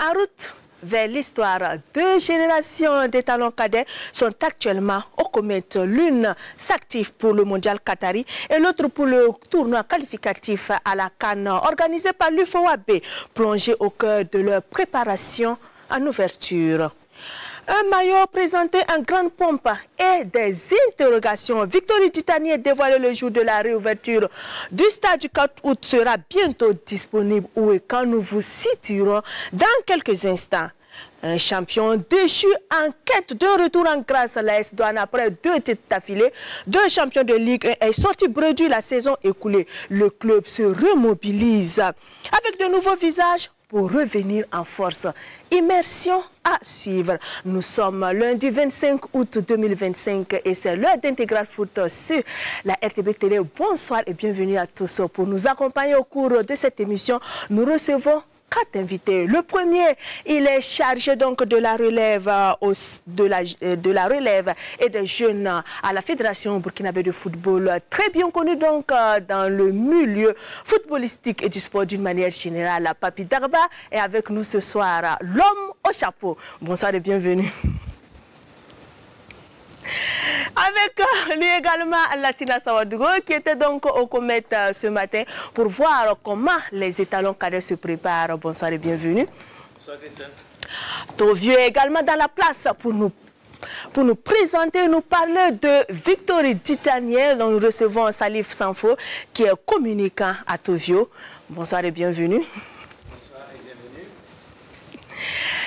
En route vers l'histoire, 2 générations des talents cadets sont actuellement aux comètes. L'une s'active pour le mondial qatari et l'autre pour le tournoi qualificatif à la CAN organisé par l'UFOAB, plongé au cœur de leur préparation en ouverture. Un maillot présenté en grande pompe et des interrogations. Victory Titanier dévoilé le jour de la réouverture du stade du 4 août sera bientôt disponible où et quand nous vous situerons dans quelques instants. Un champion déchu en quête de retour en grâce à l'AS Douanes après 2 titres d'affilée. 2 champions de Ligue 1 est sorti bredouille la saison écoulée. Le club se remobilise avec de nouveaux visages pour revenir en force. Immersion à suivre. Nous sommes lundi 25 août 2025 et c'est l'heure d'Intégral Foot sur la RTB Télé. Bonsoir et bienvenue à tous. Pour nous accompagner au cours de cette émission, nous recevons 4 invités. Le premier, il est chargé donc de la relève et des jeunes à la Fédération burkinabé de football, très bien connu donc dans le milieu footballistique et du sport d'une manière générale. Papi Darba est avec nous ce soir, l'homme au chapeau. Bonsoir et bienvenue. Avec lui également Lassina Sawadougou qui était donc aux comètes ce matin pour voir comment les étalons cadets se préparent. Bonsoir et bienvenue. Bonsoir Christian. Tovieux est également dans la place pour nous présenter, nous parler de Victory Titanier dont nous recevons Salif Sanfo qui est communicant à Tovieux. Bonsoir et bienvenue.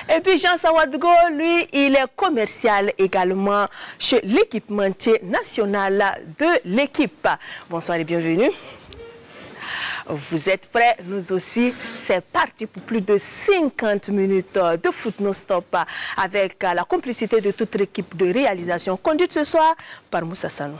Et puis Jean Sawadougou, lui, il est commercial également chez l'équipementier national de l'équipe. Bonsoir et bienvenue. Vous êtes prêts? Nous aussi. C'est parti pour plus de 50 minutes de foot non-stop avec la complicité de toute l'équipe de réalisation conduite ce soir par Moussa Sanou.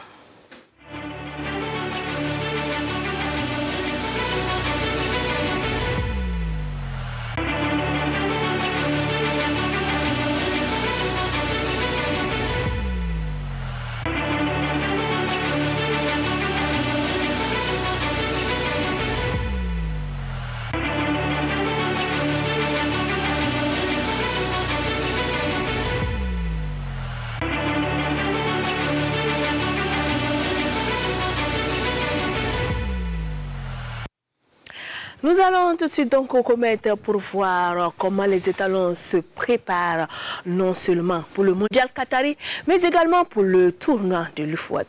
Nous allons tout de suite donc aux comètes pour voir comment les étalons se préparent, non seulement pour le mondial qatari, mais également pour le tournoi de l'UFOAB.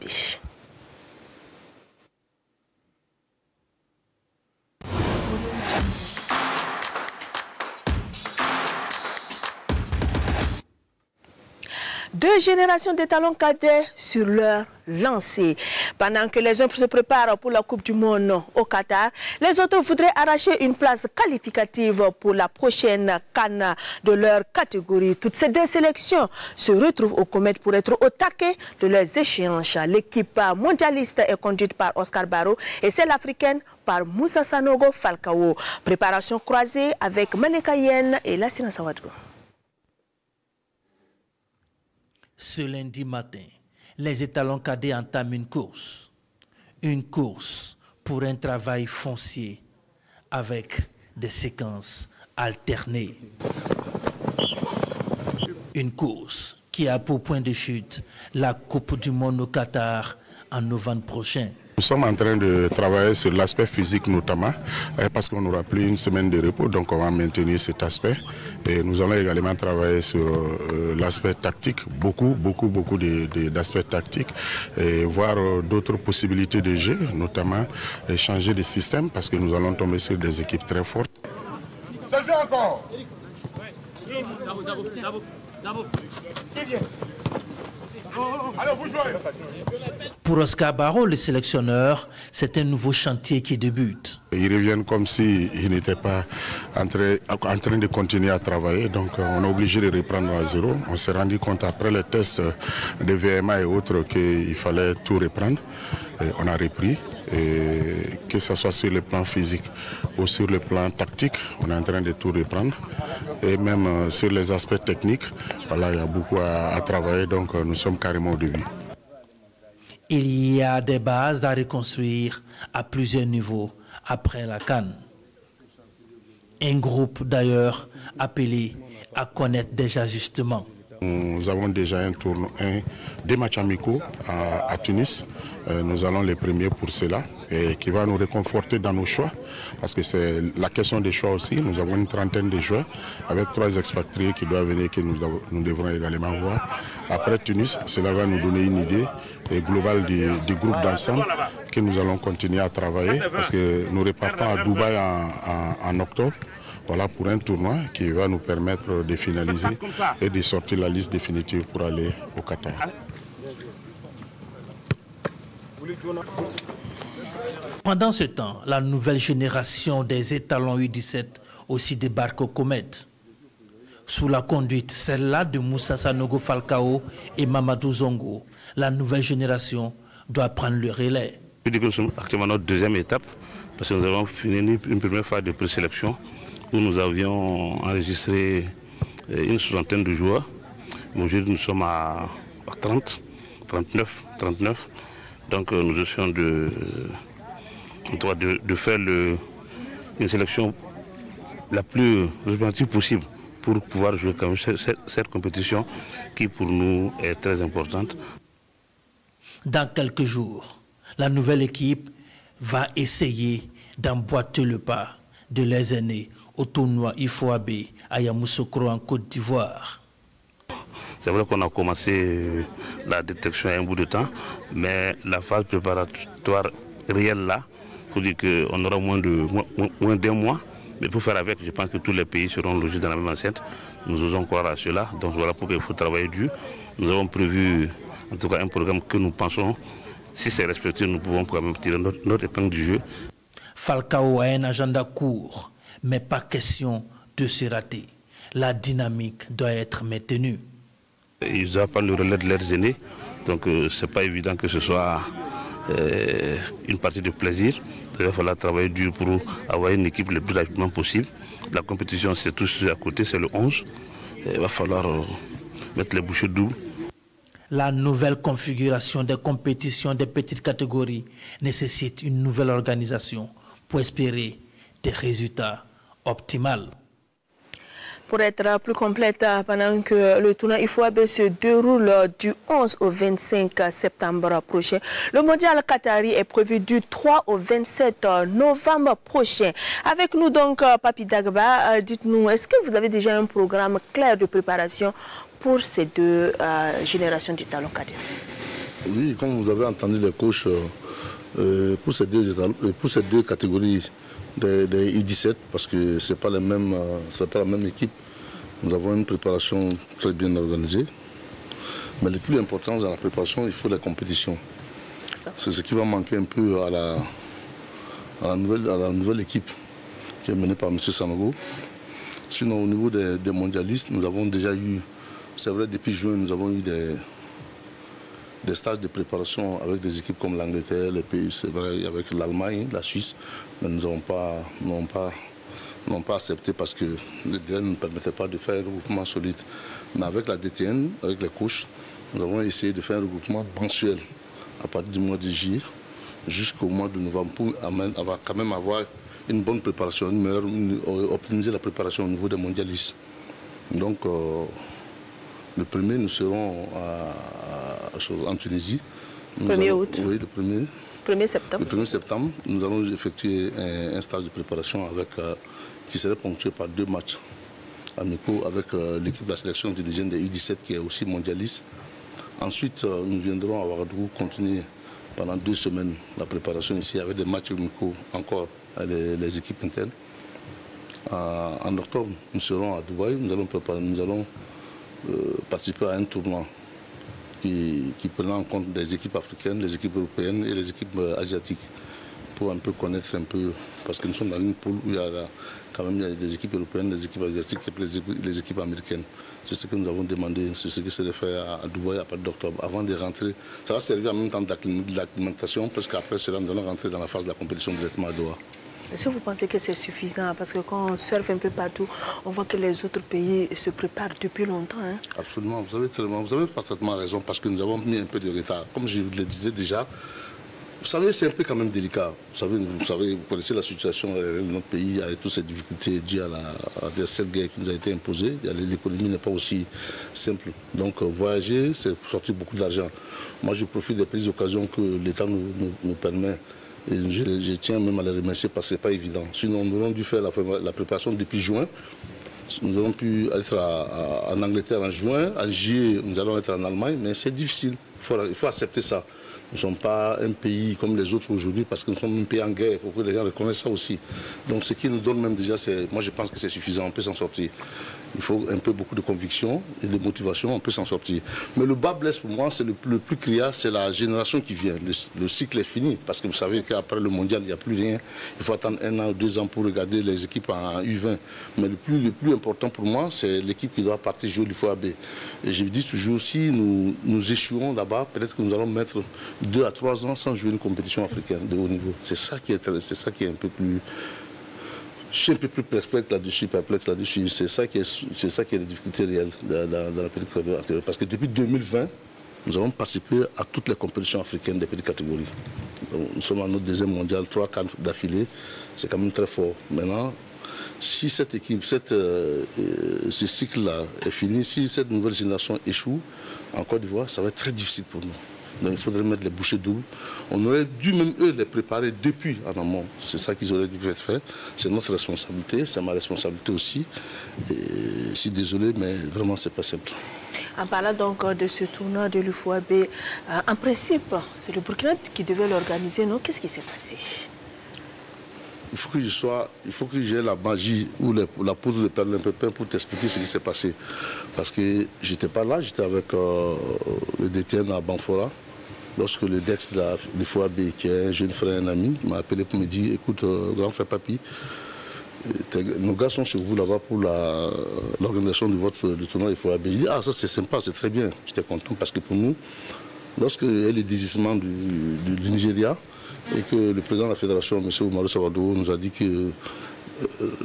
Deux générations de talents cadets sur leur lancée. Pendant que les uns se préparent pour la Coupe du Monde au Qatar, les autres voudraient arracher une place qualificative pour la prochaine CAN de leur catégorie. Toutes ces 2 sélections se retrouvent aux comètes pour être au taquet de leurs échéances. L'équipe mondialiste est conduite par Oscar Barrow et celle africaine par Moussa Sanogo Falcao. Préparation croisée avec Maneka Yen et Lassina Sawadougou. Ce lundi matin, les étalons cadets entament une course pour un travail foncier avec des séquences alternées. Une course qui a pour point de chute la Coupe du Monde au Qatar en novembre prochain. Nous sommes en train de travailler sur l'aspect physique notamment, parce qu'on n'aura plus une semaine de repos, donc on va maintenir cet aspect. Et nous allons également travailler sur l'aspect tactique, beaucoup d'aspects tactiques, et voir d'autres possibilités de jeu, notamment changer de système, parce que nous allons tomber sur des équipes très fortes. Ça joue encore. Pour Oscar Barrow, le sélectionneur, c'est un nouveau chantier qui débute. Ils reviennent comme s'ils n'étaient pas en train de continuer à travailler, donc on est obligé de reprendre à zéro. On s'est rendu compte après les tests de VMA et autres qu'il fallait tout reprendre. Et on a repris, et que ce soit sur le plan physique ou sur le plan tactique, on est en train de tout reprendre. Et même sur les aspects techniques, voilà, il y a beaucoup à travailler, donc nous sommes carrément au début. Il y a des bases à reconstruire à plusieurs niveaux après la CAN. Un groupe d'ailleurs appelé à connaître des ajustements. Nous avons déjà des matchs amicaux à Tunis. Nous allons les premiers pour cela et qui va nous réconforter dans nos choix parce que c'est la question des choix aussi. Nous avons une trentaine de joueurs avec 3 expatriés qui doivent venir que nous devrons également voir. Après Tunis, cela va nous donner une idée globale du groupe d'ensemble que nous allons continuer à travailler parce que nous repartons à Dubaï en octobre. Voilà pour un tournoi qui va nous permettre de finaliser et de sortir la liste définitive pour aller au Qatar. Pendant ce temps, la nouvelle génération des étalons U17 aussi débarque au Comet. Sous la conduite, celle-là de Moussa Sanogo Falcao et Mamadou Zongo, la nouvelle génération doit prendre le relais. Je dis que nous sommes actuellement à notre deuxième étape parce que nous avons fini une première phase de présélection où nous avions enregistré une soixantaine de joueurs. Aujourd'hui, nous sommes à 39. Donc nous essayons de faire une sélection la plus représentative possible pour pouvoir jouer quand même cette compétition qui pour nous est très importante. Dans quelques jours, la nouvelle équipe va essayer d'emboîter le pas de les aînés au tournoi IFOAB à Yamoussoukro en Côte d'Ivoire. C'est vrai qu'on a commencé la détection à un bout de temps, mais la phase préparatoire réelle là, il faut dire qu'on aura moins d'un mois. Mais pour faire avec, je pense que tous les pays seront logés dans la même enceinte. Nous osons croire à cela. Donc voilà pourquoi il faut travailler dur. Nous avons prévu en tout cas un programme que nous pensons, si c'est respecté, nous pouvons quand même tirer notre épingle du jeu. Falcao a un agenda court, mais pas question de se rater. La dynamique doit être maintenue. Ils doivent prendre le relais de leurs aînés, donc ce n'est pas évident que ce soit une partie de plaisir. Il va falloir travailler dur pour avoir une équipe le plus rapidement possible. La compétition, c'est tout à côté, c'est le 11. Il va falloir mettre les bouchées doubles. La nouvelle configuration des compétitions des petites catégories nécessite une nouvelle organisation pour espérer des résultats optimaux. Pour être plus complète, pendant que le tournoi IFOAB se déroule du 11 au 25 septembre prochain, le mondial Qatari est prévu du 3 au 27 novembre prochain. Avec nous donc, Papi Dagba, dites-nous, est-ce que vous avez déjà un programme clair de préparation pour ces deux générations du talon Qatari? Oui, comme vous avez entendu les coachs, pour ces deux catégories des U17, parce que ce n'est pas la même équipe. Nous avons une préparation très bien organisée. Mais le plus important dans la préparation, il faut la compétition. C'est ce qui va manquer un peu à la nouvelle équipe qui est menée par M. Sanogo. Sinon, au niveau des mondialistes, nous avons déjà eu, c'est vrai, depuis juin, nous avons eu des stages de préparation avec des équipes comme l'Angleterre, les pays, c'est vrai, avec l'Allemagne, la Suisse, mais nous n'avons pas accepté parce que les DTN ne permettaient pas de faire un regroupement solide. Mais avec la DTN, avec les coachs, nous avons essayé de faire un regroupement mensuel à partir du mois de juillet jusqu'au mois de novembre pour quand même avoir une bonne préparation, optimiser la préparation au niveau des mondialistes. Donc, le premier, nous serons en Tunisie. 1er août. Oui, le 1er septembre. Le 1er septembre, nous allons effectuer un stage de préparation qui serait ponctué par 2 matchs amicaux avec l'équipe de la sélection tunisienne des U17 qui est aussi mondialiste. Ensuite, nous viendrons à Ouagadougou continuer pendant 2 semaines la préparation ici avec des matchs amicaux encore avec les équipes internes. En octobre, nous serons à Dubaï. Nous allons participer à un tournoi qui prend en compte des équipes africaines, les équipes européennes et les équipes asiatiques pour un peu connaître un peu, parce que nous sommes dans une poule où il y a quand même des équipes européennes, des équipes asiatiques et les équipes américaines. C'est ce que nous avons demandé, c'est ce qui serait fait à Dubaï à partir d'octobre. Avant de rentrer, ça va servir en même temps d'acclimatation, parce qu'après cela, nous allons rentrer dans la phase de la compétition directement à Doha. Est-ce que vous pensez que c'est suffisant? Parce que quand on surfe un peu partout, on voit que les autres pays se préparent depuis longtemps. Hein? Absolument, vous avez parfaitement raison, parce que nous avons mis un peu de retard. Comme je vous le disais déjà, savez, c'est un peu quand même délicat. Vous connaissez la situation de notre pays avec toutes ces difficultés dues à cette guerre qui nous a été imposée. L'économie n'est pas aussi simple. Donc voyager, c'est sortir beaucoup d'argent. Moi, je profite des petites occasions que l'État nous permet. Et je tiens même à les remercier parce que ce n'est pas évident. Sinon, nous aurions dû faire la préparation depuis juin. Nous aurions pu être en Angleterre en juin. En juillet, nous allons être en Allemagne. Mais c'est difficile. Il faut accepter ça. Nous ne sommes pas un pays comme les autres aujourd'hui parce que nous sommes un pays en guerre. Il faut que les gens reconnaissent ça aussi. Donc ce qui nous donne même déjà, moi je pense que c'est suffisant, on peut s'en sortir. Il faut un peu beaucoup de conviction et de motivation, on peut s'en sortir. Mais le bas blesse pour moi, c'est le plus criard, c'est la génération qui vient. Le cycle est fini parce que vous savez qu'après le mondial, il n'y a plus rien. Il faut attendre 1 an ou 2 ans pour regarder les équipes en U20. Mais le plus important pour moi, c'est l'équipe qui doit partir jouer du FOAB. Et je dis toujours, si nous échouons là-bas, peut-être que nous allons mettre 2 à 3 ans sans jouer une compétition africaine de haut niveau. C'est ça qui est un peu plus... Je suis un peu plus perplexe là-dessus, c'est ça qui est la difficulté réelle dans la petite catégorie. Parce que depuis 2020, nous avons participé à toutes les compétitions africaines des petites catégories. Donc, nous sommes à notre 2e mondial, 3 cannes d'affilée, c'est quand même très fort. Maintenant, si cette équipe, ce cycle-là est fini, si cette nouvelle génération échoue en Côte d'Ivoire, ça va être très difficile pour nous. Donc il faudrait mettre les bouchées doubles. On aurait dû même eux les préparer depuis en amont. C'est ça qu'ils auraient dû faire. C'est notre responsabilité, c'est ma responsabilité aussi. Et je suis désolé, mais vraiment c'est pas simple. En parlant donc de ce tournoi de l'UFOAB, en principe, c'est le Burkina qui devait l'organiser, non? Qu'est-ce qui s'est passé? Il faut que j'ai la magie ou la poudre de perlimpinpin pour t'expliquer ce qui s'est passé. Parce que j'étais pas là, j'étais avec le DTN à Banfora. Lorsque le DEX de FOAB, qui est un jeune frère, un ami, m'a appelé pour me dire, écoute, grand frère Papi, nos gars sont chez vous là-bas pour l'organisation du tournoi de FOAB. Je dis, ah ça c'est sympa, c'est très bien. J'étais content parce que pour nous, lorsqu'il y a le désistement du Nigeria, et que le président de la fédération, M. Oumarou Savado, nous a dit que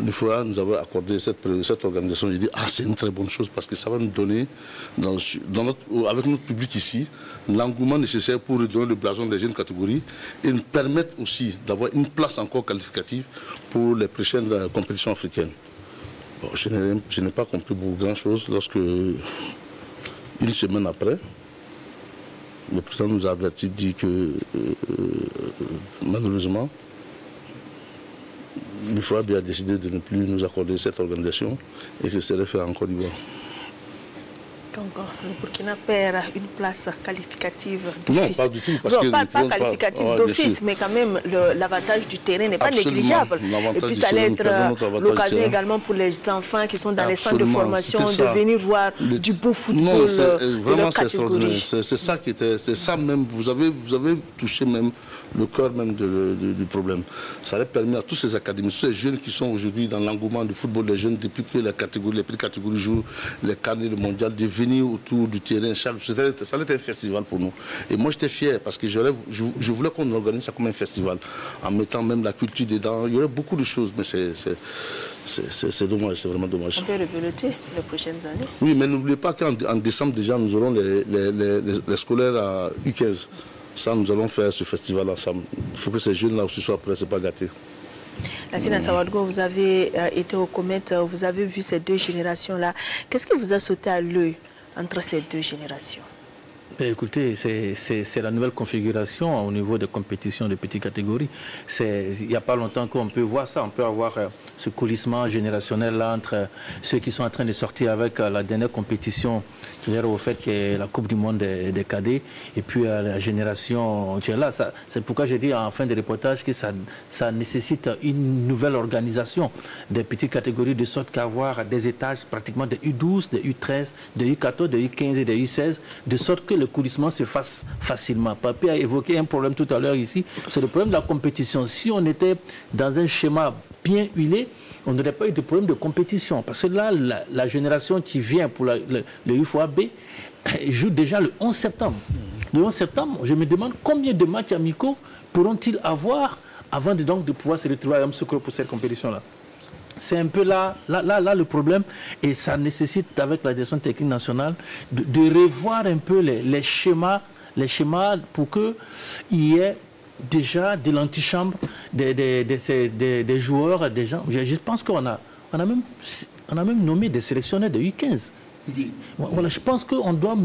le FOA nous avait accordé cette organisation. J'ai dit, ah c'est une très bonne chose parce que ça va nous donner, avec notre public ici, l'engouement nécessaire pour redonner le blason des jeunes catégories et nous permettre aussi d'avoir une place encore qualificative pour les prochaines compétitions africaines. Bon, je n'ai pas compris beaucoup grand-chose lorsque, une semaine après, le président nous a averti, dit que malheureusement, l'UFOAB a décidé de ne plus nous accorder cette organisation et ce serait fait en Côte d'Ivoire. Donc, le Burkina perd une place qualificative Non, d'office. pas du tout. Parce non, pas qualificative d'office, mais quand même, l'avantage du terrain n'est pas négligeable. Et puis, ça allait être l'occasion également pour les enfants qui sont dans les centres de formation de venir voir du beau football. Non, vraiment, c'est extraordinaire. C'est ça qui était, c'est ça même, vous avez touché même le cœur même du problème. Ça a permis à tous ces académies, tous ces jeunes qui sont aujourd'hui dans l'engouement du football des jeunes depuis que les petites catégories jouent les carnets, le mondial, de venir autour du terrain. Ça allait être un festival pour nous. Et moi j'étais fier parce que je voulais qu'on organise ça comme un festival, en mettant même la culture dedans. Il y aurait beaucoup de choses, mais c'est dommage, c'est vraiment dommage. On peut rebeloter les prochaines années. Oui, mais n'oubliez pas qu'en décembre déjà, nous aurons les scolaires à U15. Ça, nous allons faire ce festival ensemble. Il faut que ces jeunes-là aussi soient prêts, c'est pas gâté. Lassina Sawadgo, vous avez été au Comet, vous avez vu ces 2 générations-là. Qu'est-ce qui vous a sauté à l'œil entre ces 2 générations? Écoutez, c'est la nouvelle configuration au niveau des compétitions de petites catégories. Il n'y a pas longtemps qu'on peut voir ça. On peut avoir ce coulissement générationnel-là entre ceux qui sont en train de sortir avec la dernière compétition qui leur au fait, qui est la Coupe du Monde des cadets, et puis la génération qui est là. C'est pourquoi j'ai dit en fin de reportage que ça nécessite une nouvelle organisation des petites catégories, de sorte qu'avoir des étages pratiquement de U12, de U13, de U14, de U15 et de U16, de sorte que le coulissement se fasse facilement. Papi a évoqué un problème tout à l'heure ici, c'est le problème de la compétition. Si on était dans un schéma bien huilé, on n'aurait pas eu de problème de compétition. Parce que là, la génération qui vient pour le UFOAB joue déjà le 11 septembre. Le 11 septembre, je me demande combien de matchs amicaux pourront-ils avoir avant de pouvoir se retrouver à Amsoukro pour cette compétition-là. C'est un peu là le problème, et ça nécessite, avec la direction technique nationale, de revoir un peu les schémas pour qu'il y ait déjà de l'antichambre des joueurs, des gens. Je pense qu'on a même nommé des sélectionneurs de U15. Oui. Voilà, je pense qu'on doit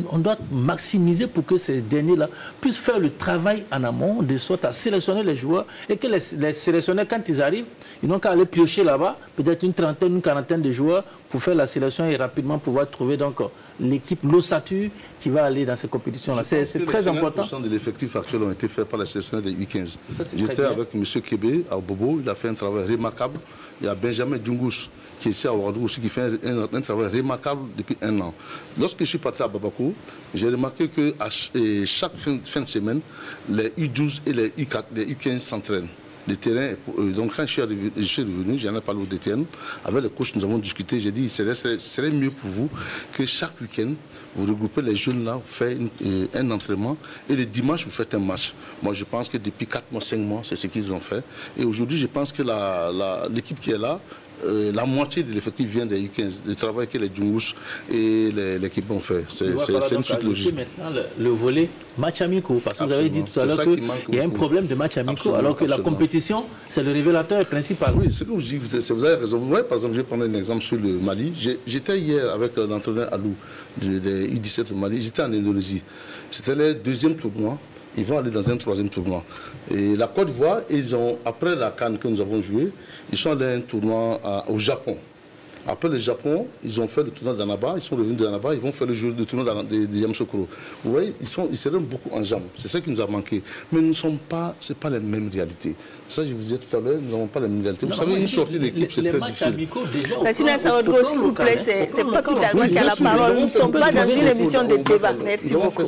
maximiser pour que ces derniers-là puissent faire le travail en amont, de sorte à sélectionner les joueurs et que les sélectionneurs, quand ils arrivent, ils n'ont qu'à aller piocher là-bas, peut-être une trentaine, une quarantaine de joueurs pour faire la sélection et rapidement pouvoir trouver donc l'équipe, l'ossature qui va aller dans ces compétitions-là. C'est très important. 50% de l'effectif actuel ont été faits par les sélectionneurs des U15. J'étais avec M. Kébé à Bobo, il a fait un travail remarquable. Il y a Benjamin Djungus qui est ici à Ouagadougou aussi, qui fait un travail remarquable depuis 1 an. Lorsque je suis parti à Bamako, j'ai remarqué qu'à chaque fin de semaine, les U12 et les U4, les U15 s'entraînent. Le terrain, donc quand je suis revenu, j'en ai parlé au DTN, avec le coach, nous avons discuté, j'ai dit, ce serait mieux pour vous que chaque week-end, vous regroupez les jeunes là, vous faites un entraînement, et le dimanche, vous faites un match. Moi, je pense que depuis 4 mois, 5 mois, c'est ce qu'ils ont fait. Et aujourd'hui, je pense que l'équipe qui est là, la moitié de l'effectif vient des U15, le travail que les Djungus et l'équipe ont fait. C'est une suite logique. Maintenant le volet match amicaux, parce que vous avez dit tout à l'heure qu'il y a un problème de match amicaux, alors que la compétition, c'est le révélateur principal. Oui, c'est comme je dis, vous avez raison. Vous voyez, par exemple, je vais prendre un exemple sur le Mali. J'étais hier avec l'entraîneur Alou des U17 au Mali, j'étais en Indonésie. C'était le 2e tournoi. Ils vont aller dans un 3e tournoi. Et la Côte d'Ivoire, après la CAN que nous avons joué, ils sont allés à un tournoi au Japon. Après le Japon, ils ont fait le tournoi d'Annaba, ils sont revenus d'Annaba, ils vont faire le tournoi de Yamoussoukro. Vous voyez, ils seront beaucoup en jambes. C'est ça qui nous a manqué. Mais nous ne sommes pas, ce n'est pas les mêmes réalités. Ça, je vous disais tout à l'heure, nous n'avons pas les mêmes réalités. Vous savez, une sortie d'équipe, c'est très difficile. Lassina Sawadgo, s'il vous plaît, c'est pas Pitagua qui a la parole. Nous ne sommes pas dans une émission de débat. Merci beaucoup.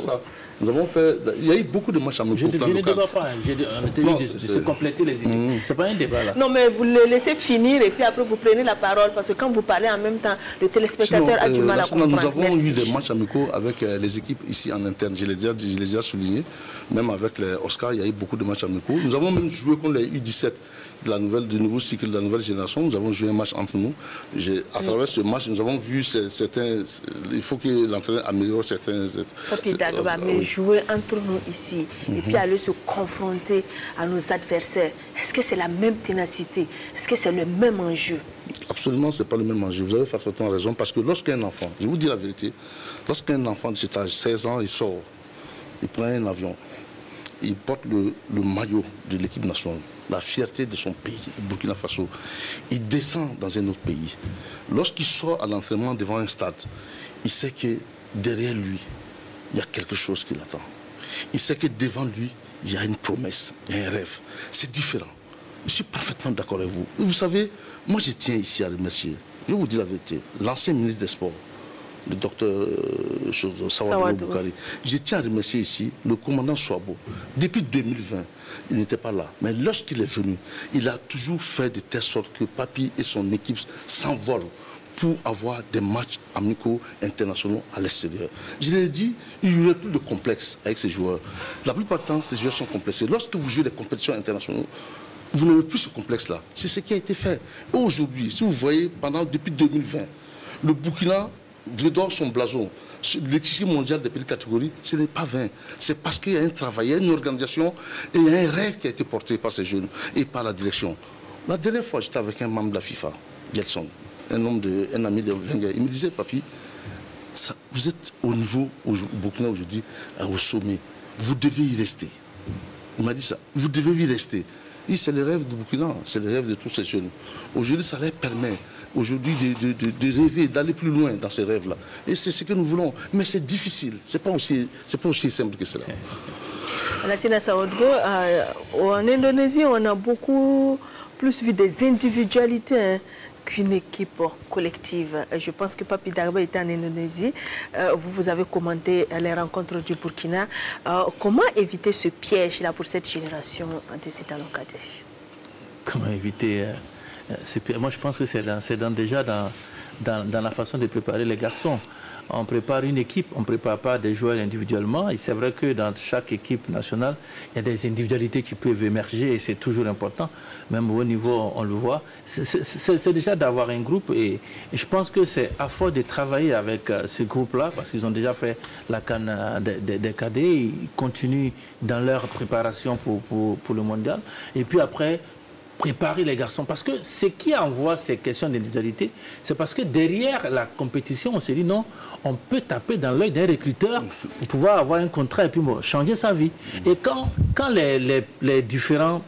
Nous avons fait, il y a eu beaucoup de matchs amicaux. Je ne débat pas, on était de se compléter les équipes. Ce n'est pas un débat là. Non, mais vous le laissez finir et puis après vous prenez la parole parce que quand vous parlez en même temps, le téléspectateur a du mal à comprendre. Nous avons eu des matchs amicaux avec les équipes ici en interne, je l'ai déjà souligné. Même avec les Oscars, il y a eu beaucoup de matchs amicaux. Nous avons même joué contre les U17 du nouveau cycle de la nouvelle génération. Nous avons joué un match entre nous. À travers ce match, nous avons vu certains. Il faut que l'entraîneur améliore certains. Mais jouer entre nous ici et puis aller se confronter à nos adversaires, est-ce que c'est la même ténacité? Est-ce que c'est le même enjeu? Absolument, ce n'est pas le même enjeu. Vous avez parfaitement raison. Parce que lorsqu'un enfant, je vous dis la vérité, lorsqu'un enfant de cet âge, 16 ans, il sort, il prend un avion, il porte le maillot de l'équipe nationale, la fierté de son pays, le Burkina Faso. Il descend dans un autre pays. Lorsqu'il sort à l'entraînement devant un stade, il sait que derrière lui, il y a quelque chose qui l'attend. Il sait que devant lui, il y a une promesse, il y a un rêve. C'est différent. Je suis parfaitement d'accord avec vous. Vous savez, moi je tiens ici à remercier, je vous dis la vérité, l'ancien ministre des Sports, le docteur Sawadou Boukari. Je tiens à remercier ici le commandant Souabo. Depuis 2020, il n'était pas là. Mais lorsqu'il est venu, il a toujours fait de telle sorte que Papi et son équipe s'envolent pour avoir des matchs amicaux internationaux à l'extérieur. Je l'ai dit, il n'y aurait plus de complexe avec ces joueurs. La plupart du temps, ces joueurs sont complexés. Lorsque vous jouez des compétitions internationales, vous n'avez plus ce complexe-là. C'est ce qui a été fait. Aujourd'hui, si vous voyez, depuis 2020, le Burkina redore son blason. L'équipe mondiale des petites catégories, ce n'est pas vain. C'est parce qu'il y a un travail, il y a une organisation et il y a un rêve qui a été porté par ces jeunes et par la direction. La dernière fois, j'étais avec un membre de la FIFA, Gelson, un ami de Wenger. Il me disait, Papi, vous êtes au niveau au Burkina aujourd'hui, au sommet. Vous devez y rester. Il m'a dit ça. Vous devez y rester. C'est le rêve du Burkina, c'est le rêve de tous ces jeunes. Aujourd'hui, ça leur permet aujourd'hui de rêver, d'aller plus loin dans ces rêves-là. Et c'est ce que nous voulons. Mais c'est difficile. Ce n'est pas aussi simple que cela. Lassina Sawadgo, en Indonésie, on a beaucoup plus vu des individualités qu'une équipe collective. Je pense que Papi Dagba était en Indonésie. Vous avez commenté les rencontres du Burkina. Comment éviter ce piège-là pour cette génération des étalons cadets? Comment éviter ce piège? Moi, je pense que c'est déjà dans la façon de préparer les garçons. On prépare une équipe, on ne prépare pas des joueurs individuellement. Et c'est vrai que dans chaque équipe nationale, il y a des individualités qui peuvent émerger et c'est toujours important. Même au haut niveau, on le voit. C'est déjà d'avoir un groupe et je pense que c'est à force de travailler avec ce groupe-là, parce qu'ils ont déjà fait la CAN des cadets, ils continuent dans leur préparation pour le mondial. Et puis après, préparer les garçons. Parce que ce qui envoie ces questions d'individualité, c'est parce que derrière la compétition, on s'est dit non, on peut taper dans l'œil d'un recruteur pour pouvoir avoir un contrat et puis bon, changer sa vie. Et quand les différents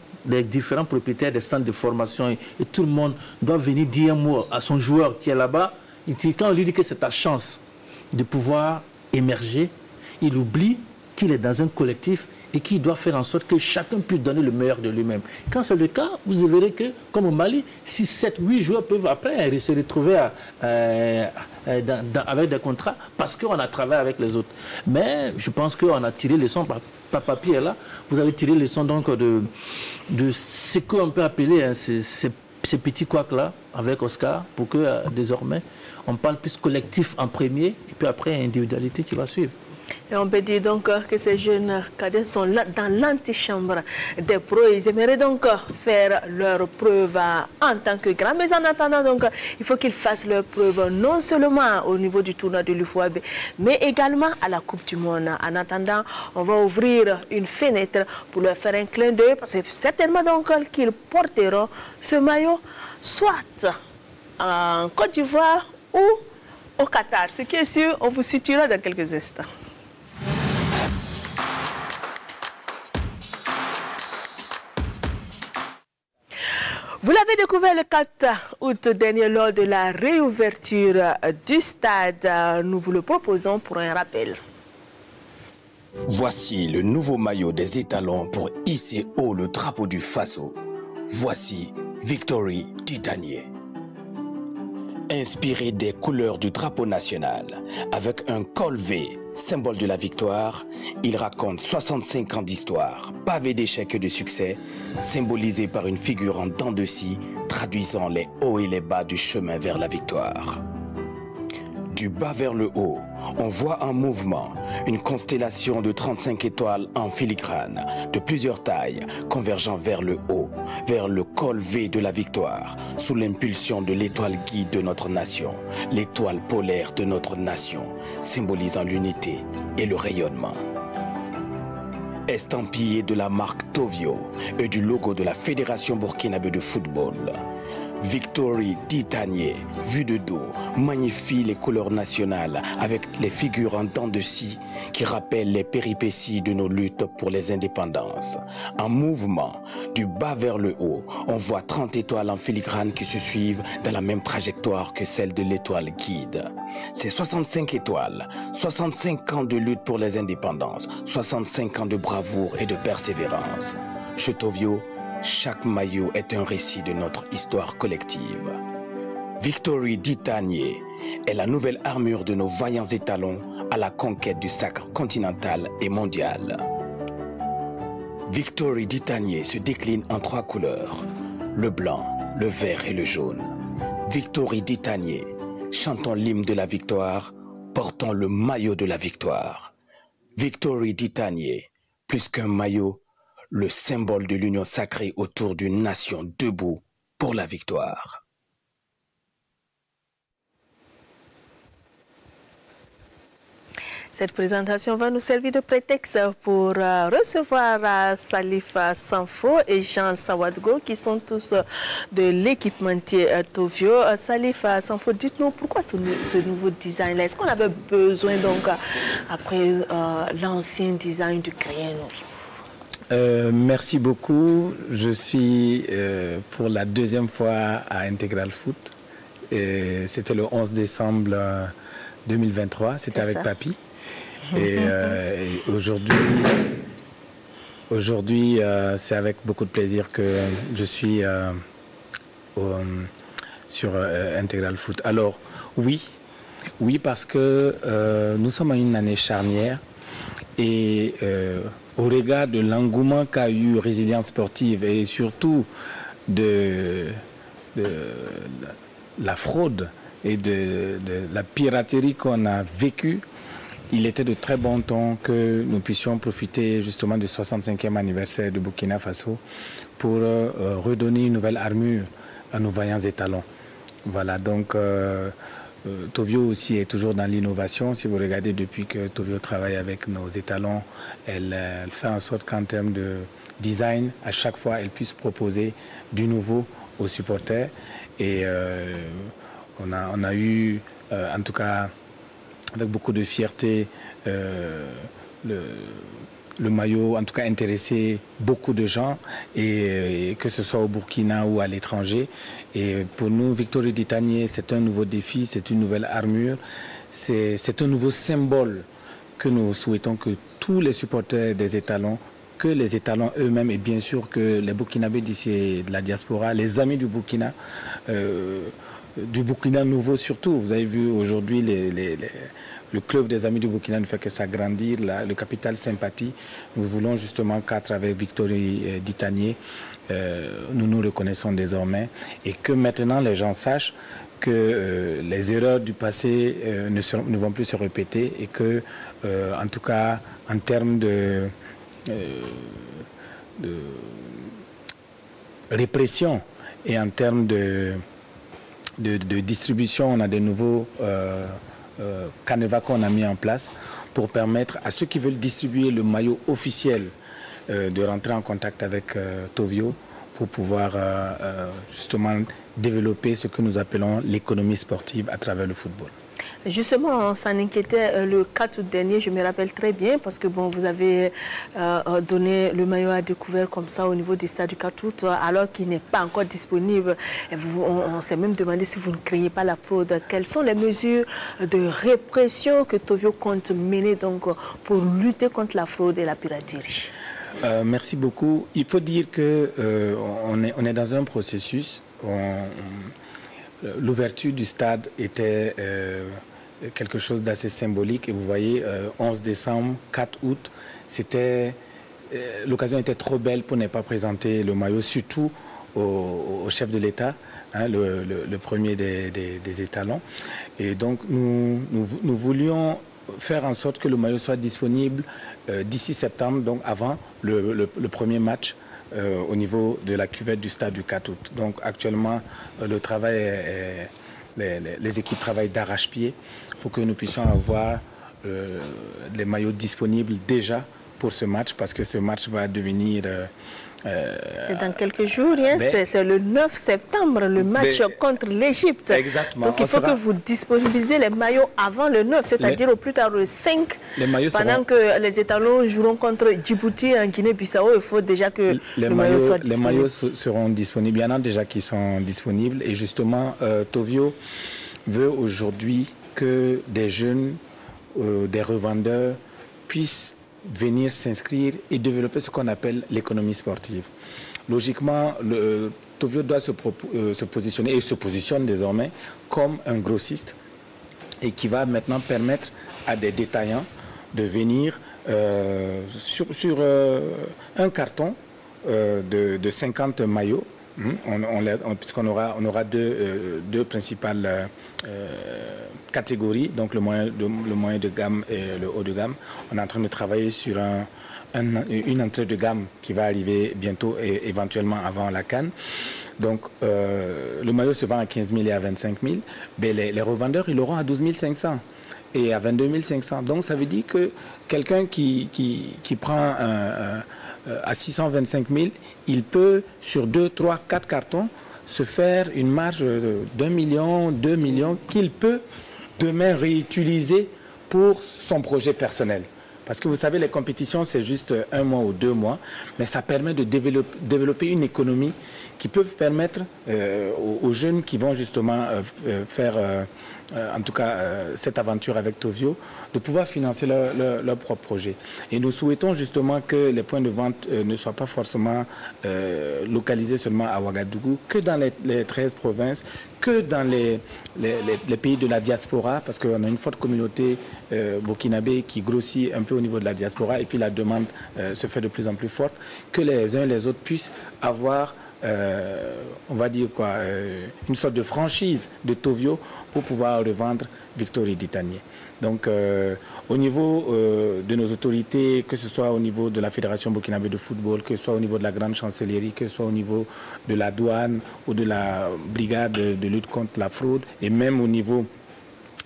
propriétaires des centres de formation et tout le monde doit venir dire un mot à son joueur qui est là-bas, quand on lui dit que c'est ta chance de pouvoir émerger, il oublie qu'il est dans un collectif et qui doit faire en sorte que chacun puisse donner le meilleur de lui-même. Quand c'est le cas, vous verrez que, comme au Mali, 6, 7, 8 joueurs peuvent après se retrouver avec des contrats parce qu'on a travaillé avec les autres. Mais je pense qu'on a tiré les leçons, Papa Pierre est là, vous avez tiré les leçons donc de ce qu'on peut appeler ces petits couacs-là avec Oscar pour que désormais on parle plus collectif en premier et puis après individualité qui va suivre. Et on peut dire donc que ces jeunes cadets sont là dans l'antichambre des pros. Ils aimeraient donc faire leur preuve en tant que grands. Mais en attendant, donc, il faut qu'ils fassent leur preuve non seulement au niveau du tournoi de l'UFOAB, mais également à la Coupe du Monde. En attendant, on va ouvrir une fenêtre pour leur faire un clin d'œil, parce que certainement donc qu'ils porteront ce maillot soit en Côte d'Ivoire ou au Qatar. Ce qui est sûr, on vous situera dans quelques instants. Vous l'avez découvert le 4 août dernier lors de la réouverture du stade. Nous vous le proposons pour un rappel. Voici le nouveau maillot des étalons pour hisser haut le drapeau du Faso. Voici Victory Titanier. Inspiré des couleurs du drapeau national, avec un col V, symbole de la victoire, il raconte 65 ans d'histoire, pavé d'échecs et de succès, symbolisé par une figure en dents de scie, traduisant les hauts et les bas du chemin vers la victoire. Du bas vers le haut, on voit en mouvement une constellation de 35 étoiles en filigrane, de plusieurs tailles, convergeant vers le haut, vers le col V de la victoire, sous l'impulsion de l'étoile guide de notre nation, l'étoile polaire de notre nation, symbolisant l'unité et le rayonnement. Estampillé de la marque Tovio et du logo de la Fédération burkinabé de football, Victory Titanier, vu de dos, magnifie les couleurs nationales avec les figures en dents de scie qui rappellent les péripéties de nos luttes pour les indépendances. En mouvement, du bas vers le haut, on voit 30 étoiles en filigrane qui se suivent dans la même trajectoire que celle de l'étoile guide. C'est 65 étoiles, 65 ans de lutte pour les indépendances, 65 ans de bravoure et de persévérance. Chez Tovio, chaque maillot est un récit de notre histoire collective. Victory Titanier est la nouvelle armure de nos vaillants étalons à la conquête du sacre continental et mondial. Victory Titanier se décline en 3 couleurs, le blanc, le vert et le jaune. Victory Titanier, chantons l'hymne de la victoire, portons le maillot de la victoire. Victory Titanier, plus qu'un maillot, le symbole de l'union sacrée autour d'une nation debout pour la victoire. Cette présentation va nous servir de prétexte pour recevoir Salif Sanfo et Jean Sawadgo qui sont tous de l'équipementier Tovio. Salif Sanfo, dites-nous pourquoi ce nouveau design-là? Est-ce qu'on avait besoin donc, après l'ancien design, de créer un nouveau? Merci beaucoup. Je suis pour la 2e fois à Intégral Foot. C'était le 11 décembre 2023. C'était avec Papi. Et aujourd'hui, c'est avec beaucoup de plaisir que je suis sur Intégral Foot. Alors, oui, parce que nous sommes à une année charnière et au regard de l'engouement qu'a eu Résilience Sportive et surtout de la fraude et de la piraterie qu'on a vécue, il était de très bon temps que nous puissions profiter justement du 65e anniversaire de Burkina Faso pour redonner une nouvelle armure à nos vaillants étalons. Voilà, donc Tovio aussi est toujours dans l'innovation. Si vous regardez depuis que Tovio travaille avec nos étalons, elle fait en sorte qu'en termes de design, à chaque fois, elle puisse proposer du nouveau aux supporters. Et on a eu, en tout cas, avec beaucoup de fierté, le maillot, en tout cas, intéressé beaucoup de gens, et que ce soit au Burkina ou à l'étranger. Et pour nous, Victory Ditanier, c'est un nouveau défi, c'est une nouvelle armure, c'est un nouveau symbole que nous souhaitons que tous les supporters des étalons, que les étalons eux-mêmes, et bien sûr que les Burkinabés d'ici et de la diaspora, les amis du Burkina nouveau surtout. Vous avez vu aujourd'hui le club des amis du Burkina ne fait que s'agrandir, le capital sympathie. Nous voulons justement qu'à travers Victory Ditanier, nous nous reconnaissons désormais, et que maintenant les gens sachent que les erreurs du passé ne vont plus se répéter, et que, en tout cas, en termes de répression et en termes de distribution, on a de nouveaux canevas qu'on a mis en place pour permettre à ceux qui veulent distribuer le maillot officiel de rentrer en contact avec Tovio pour pouvoir justement développer ce que nous appelons l'économie sportive à travers le football. Justement, on s'en inquiétait le 4 août dernier, je me rappelle très bien, parce que bon, vous avez donné le maillot à découvert comme ça au niveau du stade du 4 août, alors qu'il n'est pas encore disponible. On s'est même demandé si vous ne craignez pas la fraude. Quelles sont les mesures de répression que Tovio compte mener donc, pour lutter contre la fraude et la piraterie? Merci beaucoup. Il faut dire qu'on est dans un processus. L'ouverture du stade était quelque chose d'assez symbolique, et vous voyez, 11 décembre, 4 août, l'occasion était trop belle pour ne pas présenter le maillot, surtout au chef de l'État, hein, le premier des étalons. Et donc nous voulions faire en sorte que le maillot soit disponible d'ici septembre, donc avant le premier match au niveau de la cuvette du stade du 4 août. Donc actuellement, le travail les équipes travaillent d'arrache-pied pour que nous puissions avoir les maillots disponibles déjà pour ce match, parce que ce match va devenir... c'est dans quelques jours, hein? C'est le 9 septembre, le match contre l'Égypte. Exactement. Donc il faut que vous disponibilisez les maillots avant le 9, c'est-à-dire au plus tard le 5. Pendant que les étalons joueront contre Djibouti en Guinée-Bissau, il faut déjà que le maillot soit disponible. Les maillots seront disponibles, il y en a déjà qui sont disponibles. Et justement, Tovio veut aujourd'hui que des jeunes, des revendeurs puissent venir s'inscrire et développer ce qu'on appelle l'économie sportive. Logiquement, Tovio doit se positionner, et se positionne désormais comme un grossiste, et qui va maintenant permettre à des détaillants de venir sur un carton de 50 maillots, puisqu'on aura deux principales catégories, donc le moyen de gamme et le haut de gamme. On est en train de travailler sur une entrée de gamme qui va arriver bientôt, et éventuellement avant la CAN. Donc le maillot se vend à 15 000 et à 25 000, mais les revendeurs, ils l'auront à 12 500 et à 22 500. Donc ça veut dire que quelqu'un qui prend à 625 000, il peut, sur 2, 3, 4 cartons, se faire une marge d'1 million, 2 millions, qu'il peut demain réutiliser pour son projet personnel. Parce que vous savez, les compétitions, c'est juste 1 mois ou 2 mois, mais ça permet de développer une économie qui peut permettre aux jeunes qui vont justement faire, en tout cas, cette aventure avec Tovio, de pouvoir financer leur propre projet. Et nous souhaitons justement que les points de vente ne soient pas forcément localisés seulement à Ouagadougou, que dans les 13 provinces, que dans les pays de la diaspora, parce qu'on a une forte communauté burkinabé qui grossit un peu au niveau de la diaspora, et puis la demande se fait de plus en plus forte, que les uns et les autres puissent avoir on va dire quoi, une sorte de franchise de Tovio pour pouvoir revendre Victory Ditanier. Donc, au niveau de nos autorités, que ce soit au niveau de la Fédération burkinabé de football, que ce soit au niveau de la grande chancellerie, que ce soit au niveau de la douane ou de la brigade de lutte contre la fraude, et même au niveau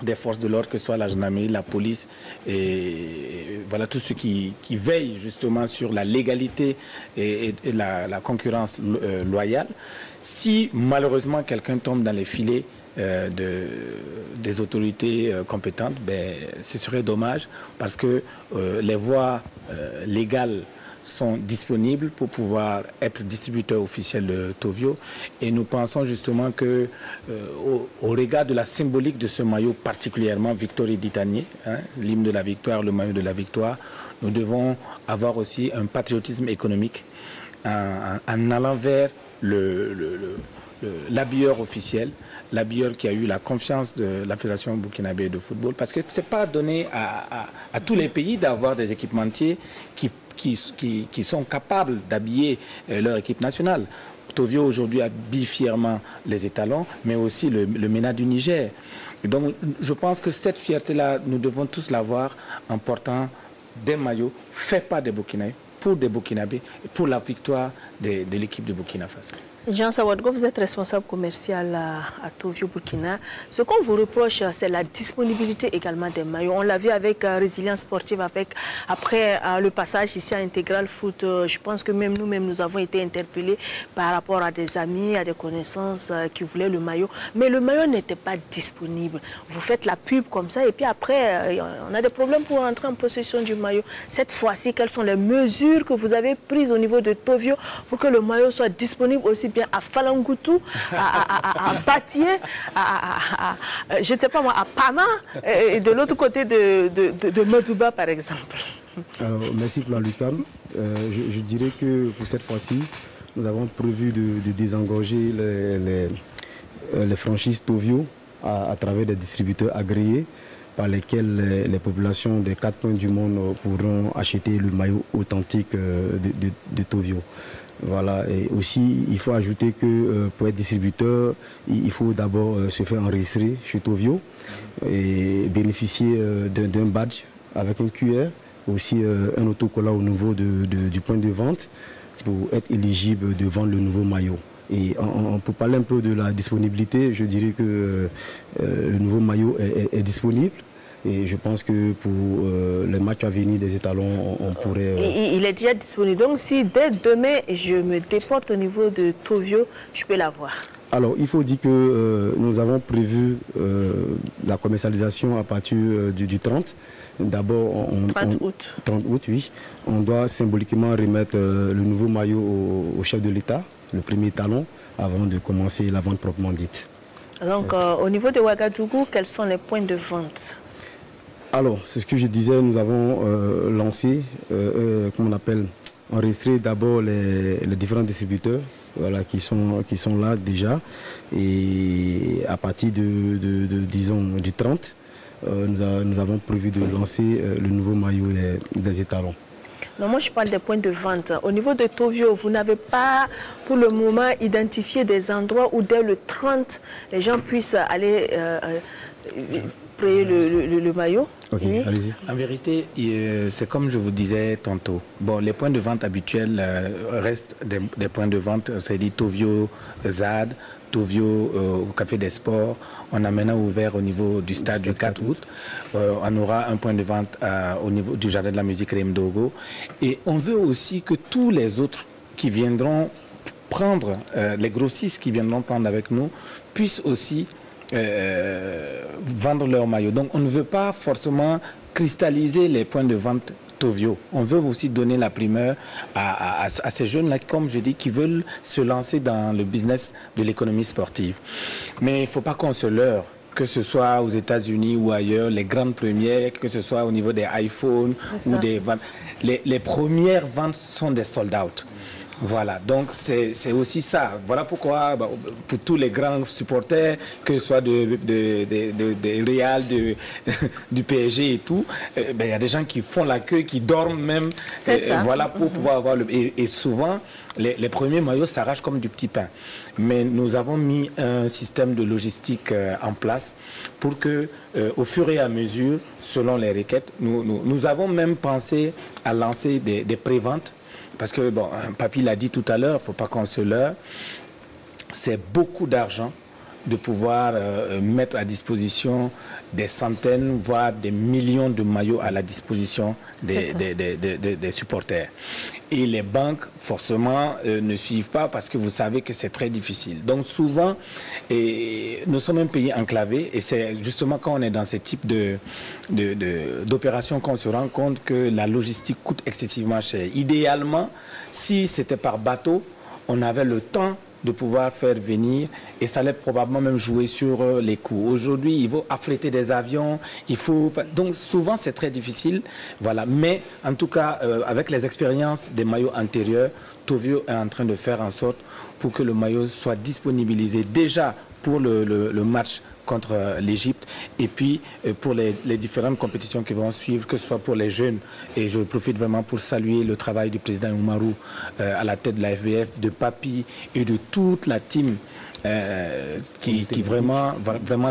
des forces de l'ordre, que ce soit la gendarmerie, la police, et voilà tout ce qui veille justement sur la légalité et la concurrence loyale. Si malheureusement quelqu'un tombe dans les filets des autorités compétentes, ben, ce serait dommage parce que les voies légales sont disponibles pour pouvoir être distributeur officiel de Tovio, et nous pensons justement que au regard de la symbolique de ce maillot, particulièrement Victory Ditanier, hein, l'hymne de la victoire, le maillot de la victoire, nous devons avoir aussi un patriotisme économique en allant vers l'habilleur officiel, l'habilleur qui a eu la confiance de la Fédération burkinabé de football, parce que ce n'est pas donné à tous les pays d'avoir des équipementiers qui sont capables d'habiller leur équipe nationale. Tovio aujourd'hui habille fièrement les étalons, mais aussi le MENA du Niger. Et donc je pense que cette fierté-là, nous devons tous l'avoir en portant des maillots faits par des Burkinabés, pour des Burkinabés, et pour la victoire de l'équipe de Burkina Faso. Jean Sawadgo, vous êtes responsable commercial à Tovio Burkina. Ce qu'on vous reproche, c'est la disponibilité également des maillots. On l'a vu avec Résilience Sportive, après le passage ici à Intégral Foot. Je pense que même nous-mêmes, nous avons été interpellés par rapport à des amis, à des connaissances qui voulaient le maillot. Mais le maillot n'était pas disponible. Vous faites la pub comme ça et puis après, on a des problèmes pour entrer en possession du maillot. Cette fois-ci, quelles sont les mesures que vous avez prises au niveau de Tovio pour que le maillot soit disponible aussi bien à Falangoutou, à Batié, je ne sais pas moi, à Pana, et de l'autre côté de Modouba, par exemple. Alors, merci pour la Lucane. Je dirais que pour cette fois-ci, nous avons prévu de désengorger les franchises Tovio à travers des distributeurs agréés par lesquels les populations des 4 coins du monde pourront acheter le maillot authentique de Tovio. Voilà, et aussi il faut ajouter que pour être distributeur, il faut d'abord se faire enregistrer chez Tovio et bénéficier d'un badge avec un QR, aussi un autocollant au niveau du point de vente pour être éligible de vendre le nouveau maillot. Et pour parler un peu de la disponibilité, je dirais que le nouveau maillot est disponible. Et je pense que pour les matchs à venir des étalons, on pourrait... Il est déjà disponible. Donc si dès demain, je me déporte au niveau de Tovio, je peux l'avoir. Alors, il faut dire que nous avons prévu la commercialisation à partir du 30. D'abord, 30 août. 30 août, oui. On doit symboliquement remettre le nouveau maillot au chef de l'État, le premier étalon, avant de commencer la vente proprement dite. Donc, au niveau de Ouagadougou, quels sont les points de vente ? Alors, c'est ce que je disais, nous avons lancé, comment on appelle, enregistré d'abord les différents distributeurs, voilà, qui sont là déjà. Et à partir disons, du 30, nous avons prévu de lancer le nouveau maillot des étalons. Non, moi je parle des points de vente. Au niveau de Tovio, vous n'avez pas pour le moment identifié des endroits où dès le 30, les gens puissent aller payer le maillot? Ok, oui. Allez-y. En vérité, c'est comme je vous disais tantôt. Bon, les points de vente habituels restent des points de vente, c'est-à-dire Tovio ZAD, Tovio au Café des Sports. On a maintenant ouvert au niveau du stade du 4 août. On aura un point de vente au niveau du Jardin de la musique Remdogo. Et on veut aussi que tous les autres qui viendront prendre, les grossistes qui viendront prendre avec nous, puissent aussi vendre leur maillot. Donc on ne veut pas forcément cristalliser les points de vente Tovio. On veut aussi donner la primeur à ces jeunes-là, comme je dis, qui veulent se lancer dans le business de l'économie sportive. Mais il ne faut pas qu'on se leurre, que ce soit aux États-Unis ou ailleurs, les grandes premières, que ce soit au niveau des iPhones ou des ventes. Les premières ventes sont des sold-out. Voilà, donc c'est aussi ça. Voilà pourquoi, pour tous les grands supporters, que ce soit de Real, du PSG et tout, il y a des gens qui font la queue, qui dorment même, voilà, pour pouvoir avoir le... Et souvent, les premiers maillots s'arrachent comme du petit pain. Mais nous avons mis un système de logistique en place pour que, au fur et à mesure, selon les requêtes, nous avons même pensé à lancer des préventes. Parce que, bon, Papy l'a dit tout à l'heure, il ne faut pas qu'on se leurre, c'est beaucoup d'argent de pouvoir mettre à disposition des centaines, voire des millions de maillots à la disposition des supporters. Et les banques, forcément, ne suivent pas parce que vous savez que c'est très difficile. Donc souvent, nous sommes un pays enclavé et c'est justement quand on est dans ce type d'opération qu'on se rend compte que la logistique coûte excessivement cher. Idéalement, si c'était par bateau, on avait le temps de pouvoir faire venir et ça allait probablement même jouer sur les coûts. Aujourd'hui, il faut affréter des avions, donc souvent c'est très difficile, voilà. Mais en tout cas, avec les expériences des maillots antérieurs, Tovio est en train de faire en sorte pour que le maillot soit disponibilisé déjà pour le match contre l'Égypte et puis pour les différentes compétitions qui vont suivre, que ce soit pour les jeunes. Et je profite vraiment pour saluer le travail du président Oumarou à la tête de la FBF, de Papy et de toute la team qui vraiment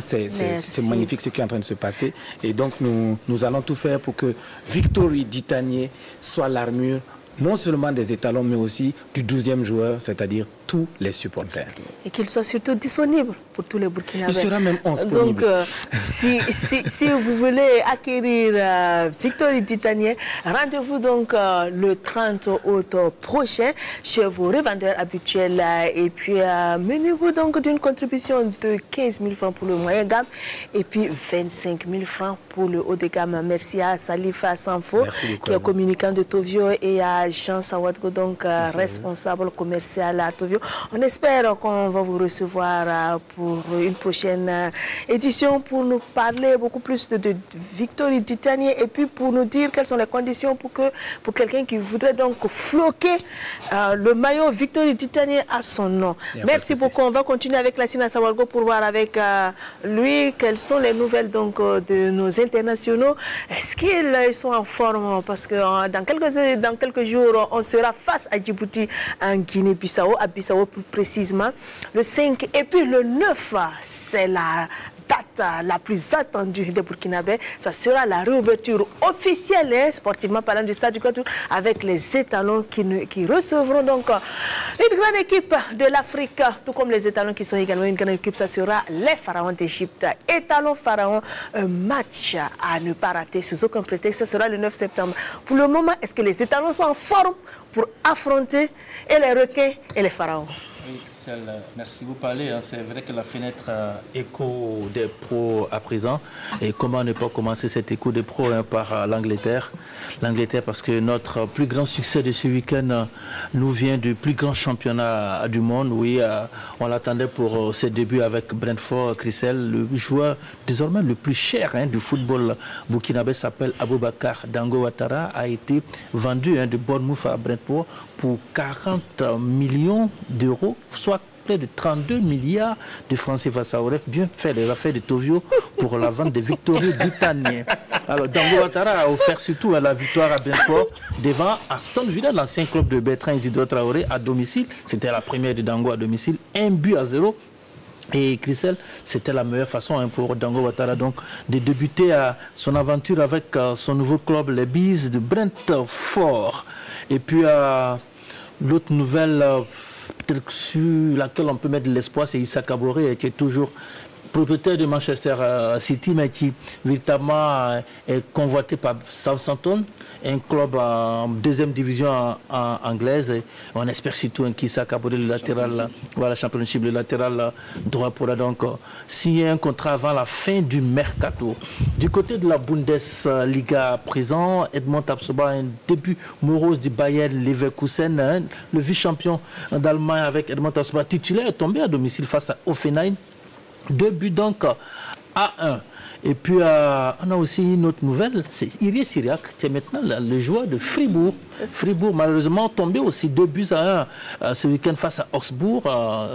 c'est magnifique ce qui est en train de se passer. Et donc nous allons tout faire pour que Victory Ditanier soit l'armure non seulement des étalons, mais aussi du 12e joueur, c'est-à-dire tous les supporters. Et qu'il soit surtout disponible pour tous les Burkinabés. Il sera même disponible. Donc, si vous voulez acquérir Victory Ditanier, rendez-vous donc le 30 août prochain chez vos revendeurs habituels. Et puis, menez-vous donc d'une contribution de 15 000 francs pour le moyen gamme et puis 25 000 francs pour le haut de gamme. Merci à Salifa Sanfo, qui est communicant de Tovio, et à Jean Sawadgo, donc responsable commercial à Tovio. On espère qu'on va vous recevoir pour une prochaine édition pour nous parler beaucoup plus de Victory Ditanier et puis pour nous dire quelles sont les conditions pour quelqu'un qui voudrait donc floquer le maillot Victory Ditanier à son nom. Merci beaucoup. On va continuer avec Lassina Sawadgo pour voir avec lui quelles sont les nouvelles donc de nos internationaux. Est-ce qu'ils sont en forme? Parce que dans quelques jours, on sera face à Djibouti en Guinée-Bissau, à Bissau plus précisément, le 5 et puis le 9, c'est la date la plus attendue des Burkinabés. Ça sera la réouverture officielle, sportivement parlant, du stade du Quatour, avec les étalons qui recevront donc une grande équipe de l'Afrique, tout comme les étalons qui sont également une grande équipe. Ça sera les Pharaons d'Égypte. Étalons Pharaons, un match à ne pas rater sous aucun prétexte. Ça sera le 9 septembre. Pour le moment, est-ce que les étalons sont en forme pour affronter et les requins et les Pharaons? Oui, Christelle, merci. Vous parlez, c'est vrai que la fenêtre écho des pros à présent. Et comment ne pas commencer cet écho des pros par l'Angleterre? L'Angleterre, parce que notre plus grand succès de ce week-end nous vient du plus grand championnat du monde. Oui, on l'attendait pour ses débuts avec Brentford. Christelle, le joueur désormais le plus cher du football burkinabé s'appelle Aboubakar Dango Ouattara, a été vendu de Bournemouth à Brentford pour 40 millions d'euros, soit près de 32 milliards de francs CFA. Ça aurait bien fait les affaires de Tovio pour la vente de Victory Ditanier. Alors, Dango Ouattara a offert surtout la victoire à Brentford devant Aston Villa, l'ancien club de Bertrand Isidore Traoré, à domicile. C'était la première de Dango à domicile, 1-0. Et Christelle, c'était la meilleure façon pour Dango Ouattara donc de débuter son aventure avec son nouveau club, les Bees de Brentford. Et puis, l'autre nouvelle sur laquelle on peut mettre de l'espoir, c'est Issa Kaboré, qui est toujours propriétaire de Manchester City, mais qui véritablement est convoité par Southampton, un club en deuxième division anglaise. Et on espère surtout qu'Issa Kaboré, le latéral, voilà, championship, le latéral droit, pourra donc signer un contrat avant la fin du mercato. Du côté de la Bundesliga à présent, Edmond Tapsoba, un début morose du Bayern Leverkusen, le vice-champion d'Allemagne avec Edmond Tapsoba titulaire, est tombé à domicile face à Offenheim. 2 buts donc à 1. Et puis, on a aussi une autre nouvelle, c'est Irie Syriac, qui est maintenant le joueur de Fribourg. Fribourg, malheureusement, tombé aussi 2-1 ce week-end face à Augsbourg.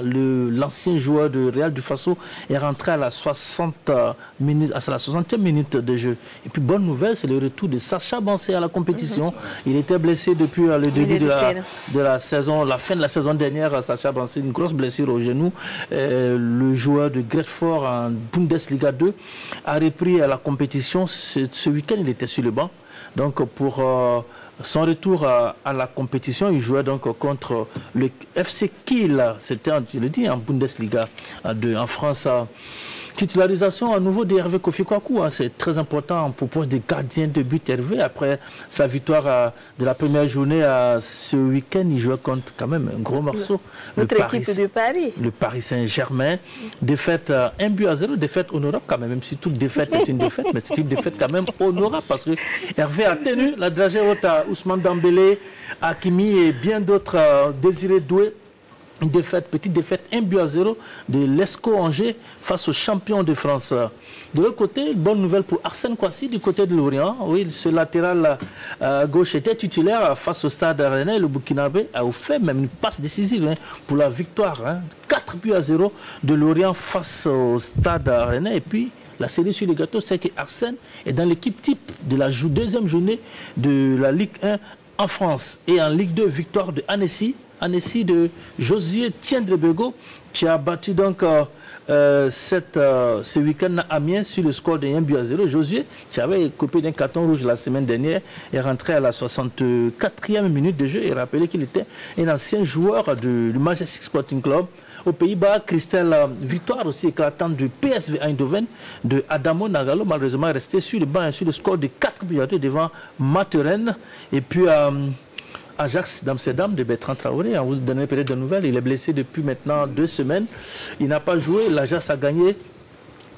L'ancien joueur de Real du Faso est rentré à la 60e minute de jeu. Et puis, bonne nouvelle, c'est le retour de Sacha Bancé à la compétition. Il était blessé depuis le début de la saison, la fin de la saison dernière. Sacha Bancé, une grosse blessure au genou. Le joueur de Gretford en Bundesliga 2 a repris la compétition. Ce week-end, il était sur le banc. Donc, pour son retour à la compétition, il jouait donc contre le FC Kiel. C'était, je le dis, en Bundesliga 2 en France. Titularisation à nouveau d'Hervé Kofi Kwaku, c'est très important pour poste de gardien de but Hervé. Après sa victoire de la première journée ce week-end, il jouait contre quand même un gros morceau. Notre équipe de Paris. Le Paris Saint-Germain. Défaite 1-0, défaite honorable quand même si toute défaite est une défaite, mais c'est une défaite quand même honorable parce que Hervé a tenu la dragée haute à Ousmane Dembélé, Hakimi et bien d'autres Désiré Doué. Une défaite, petite défaite 1-0 de l'Esco Angers face aux champions de France. De l'autre côté, bonne nouvelle pour Arsène Kouassi du côté de Lorient. Oui, ce latéral gauche était titulaire face au Stade Rennais. Le Burkinabé a offert même une passe décisive pour la victoire. 4-0 de Lorient face au Stade Rennais. Et puis, la série sur le gâteau, c'est que Arsène est dans l'équipe type de la deuxième journée de la Ligue 1 en France. Et en Ligue 2, victoire de Annecy. Annecy de Josier Tiendrebego, qui a battu donc ce week-end à Amiens sur le score de 1-0. Josier, qui avait coupé d'un carton rouge la semaine dernière, est rentré à la 64e minute de jeu et rappelé qu'il était un ancien joueur du Majestic Sporting Club. Aux Pays-Bas, Christelle, victoire aussi éclatante du PSV Eindhoven de Adamo Nagalo, malheureusement resté sur le banc sur le score de 4-2 devant Materen. Et puis Ajax d'Amsterdam de Bertrand Traoré, on vous donne peut-être des nouvelles, il est blessé depuis maintenant 2 semaines, il n'a pas joué, l'Ajax a gagné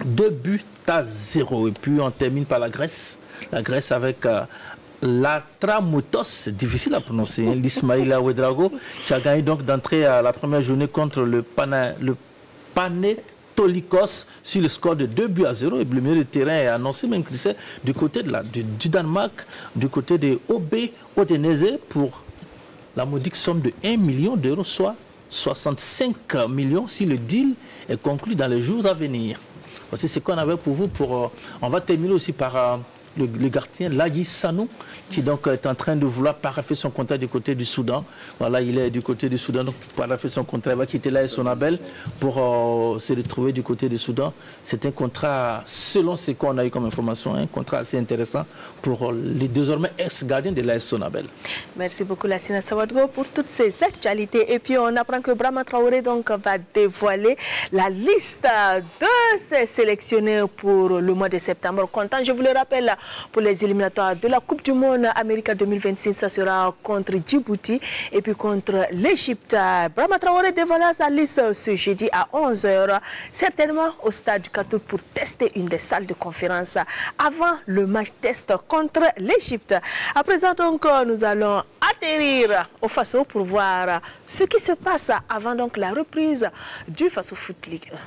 2-0. Et puis on termine par la Grèce avec l'Atramutos, c'est difficile à prononcer, l'Ismaïla Ouedraogo, qui a gagné donc d'entrée à la première journée contre le Panetolikos sur le score de 2-0. Et le milieu de terrain est annoncé même qu'il c'est du côté du Danemark, du côté de OB Odenese pour la modique somme de 1 million d'euros, soit 65 millions si le deal est conclu dans les jours à venir. Voici ce qu'on avait pour vous. On va terminer aussi par le gardien Laïs Sanou, qui donc est en train de vouloir paraffer son contrat du côté du Soudan. Voilà, il est du côté du Soudan, donc paraffer son contrat, il va quitter l'AS Sonabel pour se retrouver du côté du Soudan. C'est un contrat, selon ce qu'on a eu comme information, un contrat assez intéressant pour les désormais ex-gardiens de l'AS Sonabel. Merci beaucoup Lassina Sawadgo pour toutes ces actualités. Et puis on apprend que Brahma Traoré donc va dévoiler la liste de ses sélectionnés pour le mois de septembre. Content, je vous le rappelle, pour les éliminatoires de la Coupe du Monde Amérique 2026, ça sera contre Djibouti et puis contre l'Égypte. Brahma Traoré dévoilera sa liste ce jeudi à 11 h, certainement au stade du Katouk pour tester une des salles de conférence avant le match test contre l'Égypte. À présent donc, nous allons atterrir au Faso pour voir ce qui se passe avant donc la reprise du Faso Foot League 1.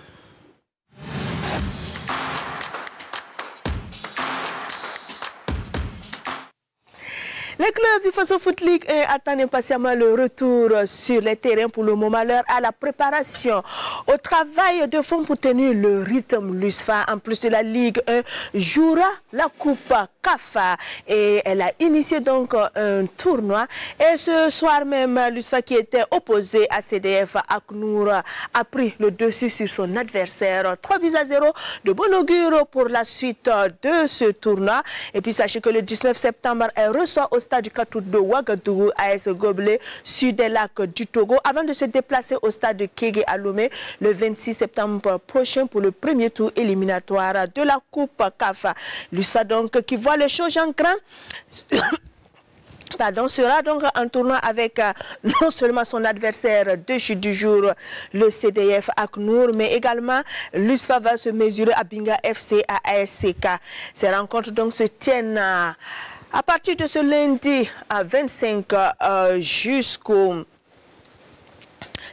Les clubs du Faso Foot League attendent impatiemment le retour sur les terrains pour le moment, l'heure à la préparation, au travail de fond pour tenir le rythme. L'USFA, en plus de la Ligue 1, jouera la Coupe CAFA et elle a initié donc un tournoi. Et ce soir même, l'USFA qui était opposé à CDF Aknour a pris le dessus sur son adversaire. 3-0 de bon augure pour la suite de ce tournoi. Et puis sachez que le 19 septembre, elle reçoit au stade du Katouk de Ouagadougou AS Gobelet sur des lacs du Togo avant de se déplacer au stade de Kégué à Lomé le 26 septembre prochain pour le premier tour éliminatoire de la Coupe CAF. L'USFA donc qui voit les choses en grand sera donc en tournoi avec non seulement son adversaire de chute du jour, le CDF Aknour, mais également l'USFA va se mesurer à Binga FC à ASCK. Ces rencontres donc se tiennent à partir de ce lundi à 25 jusqu'au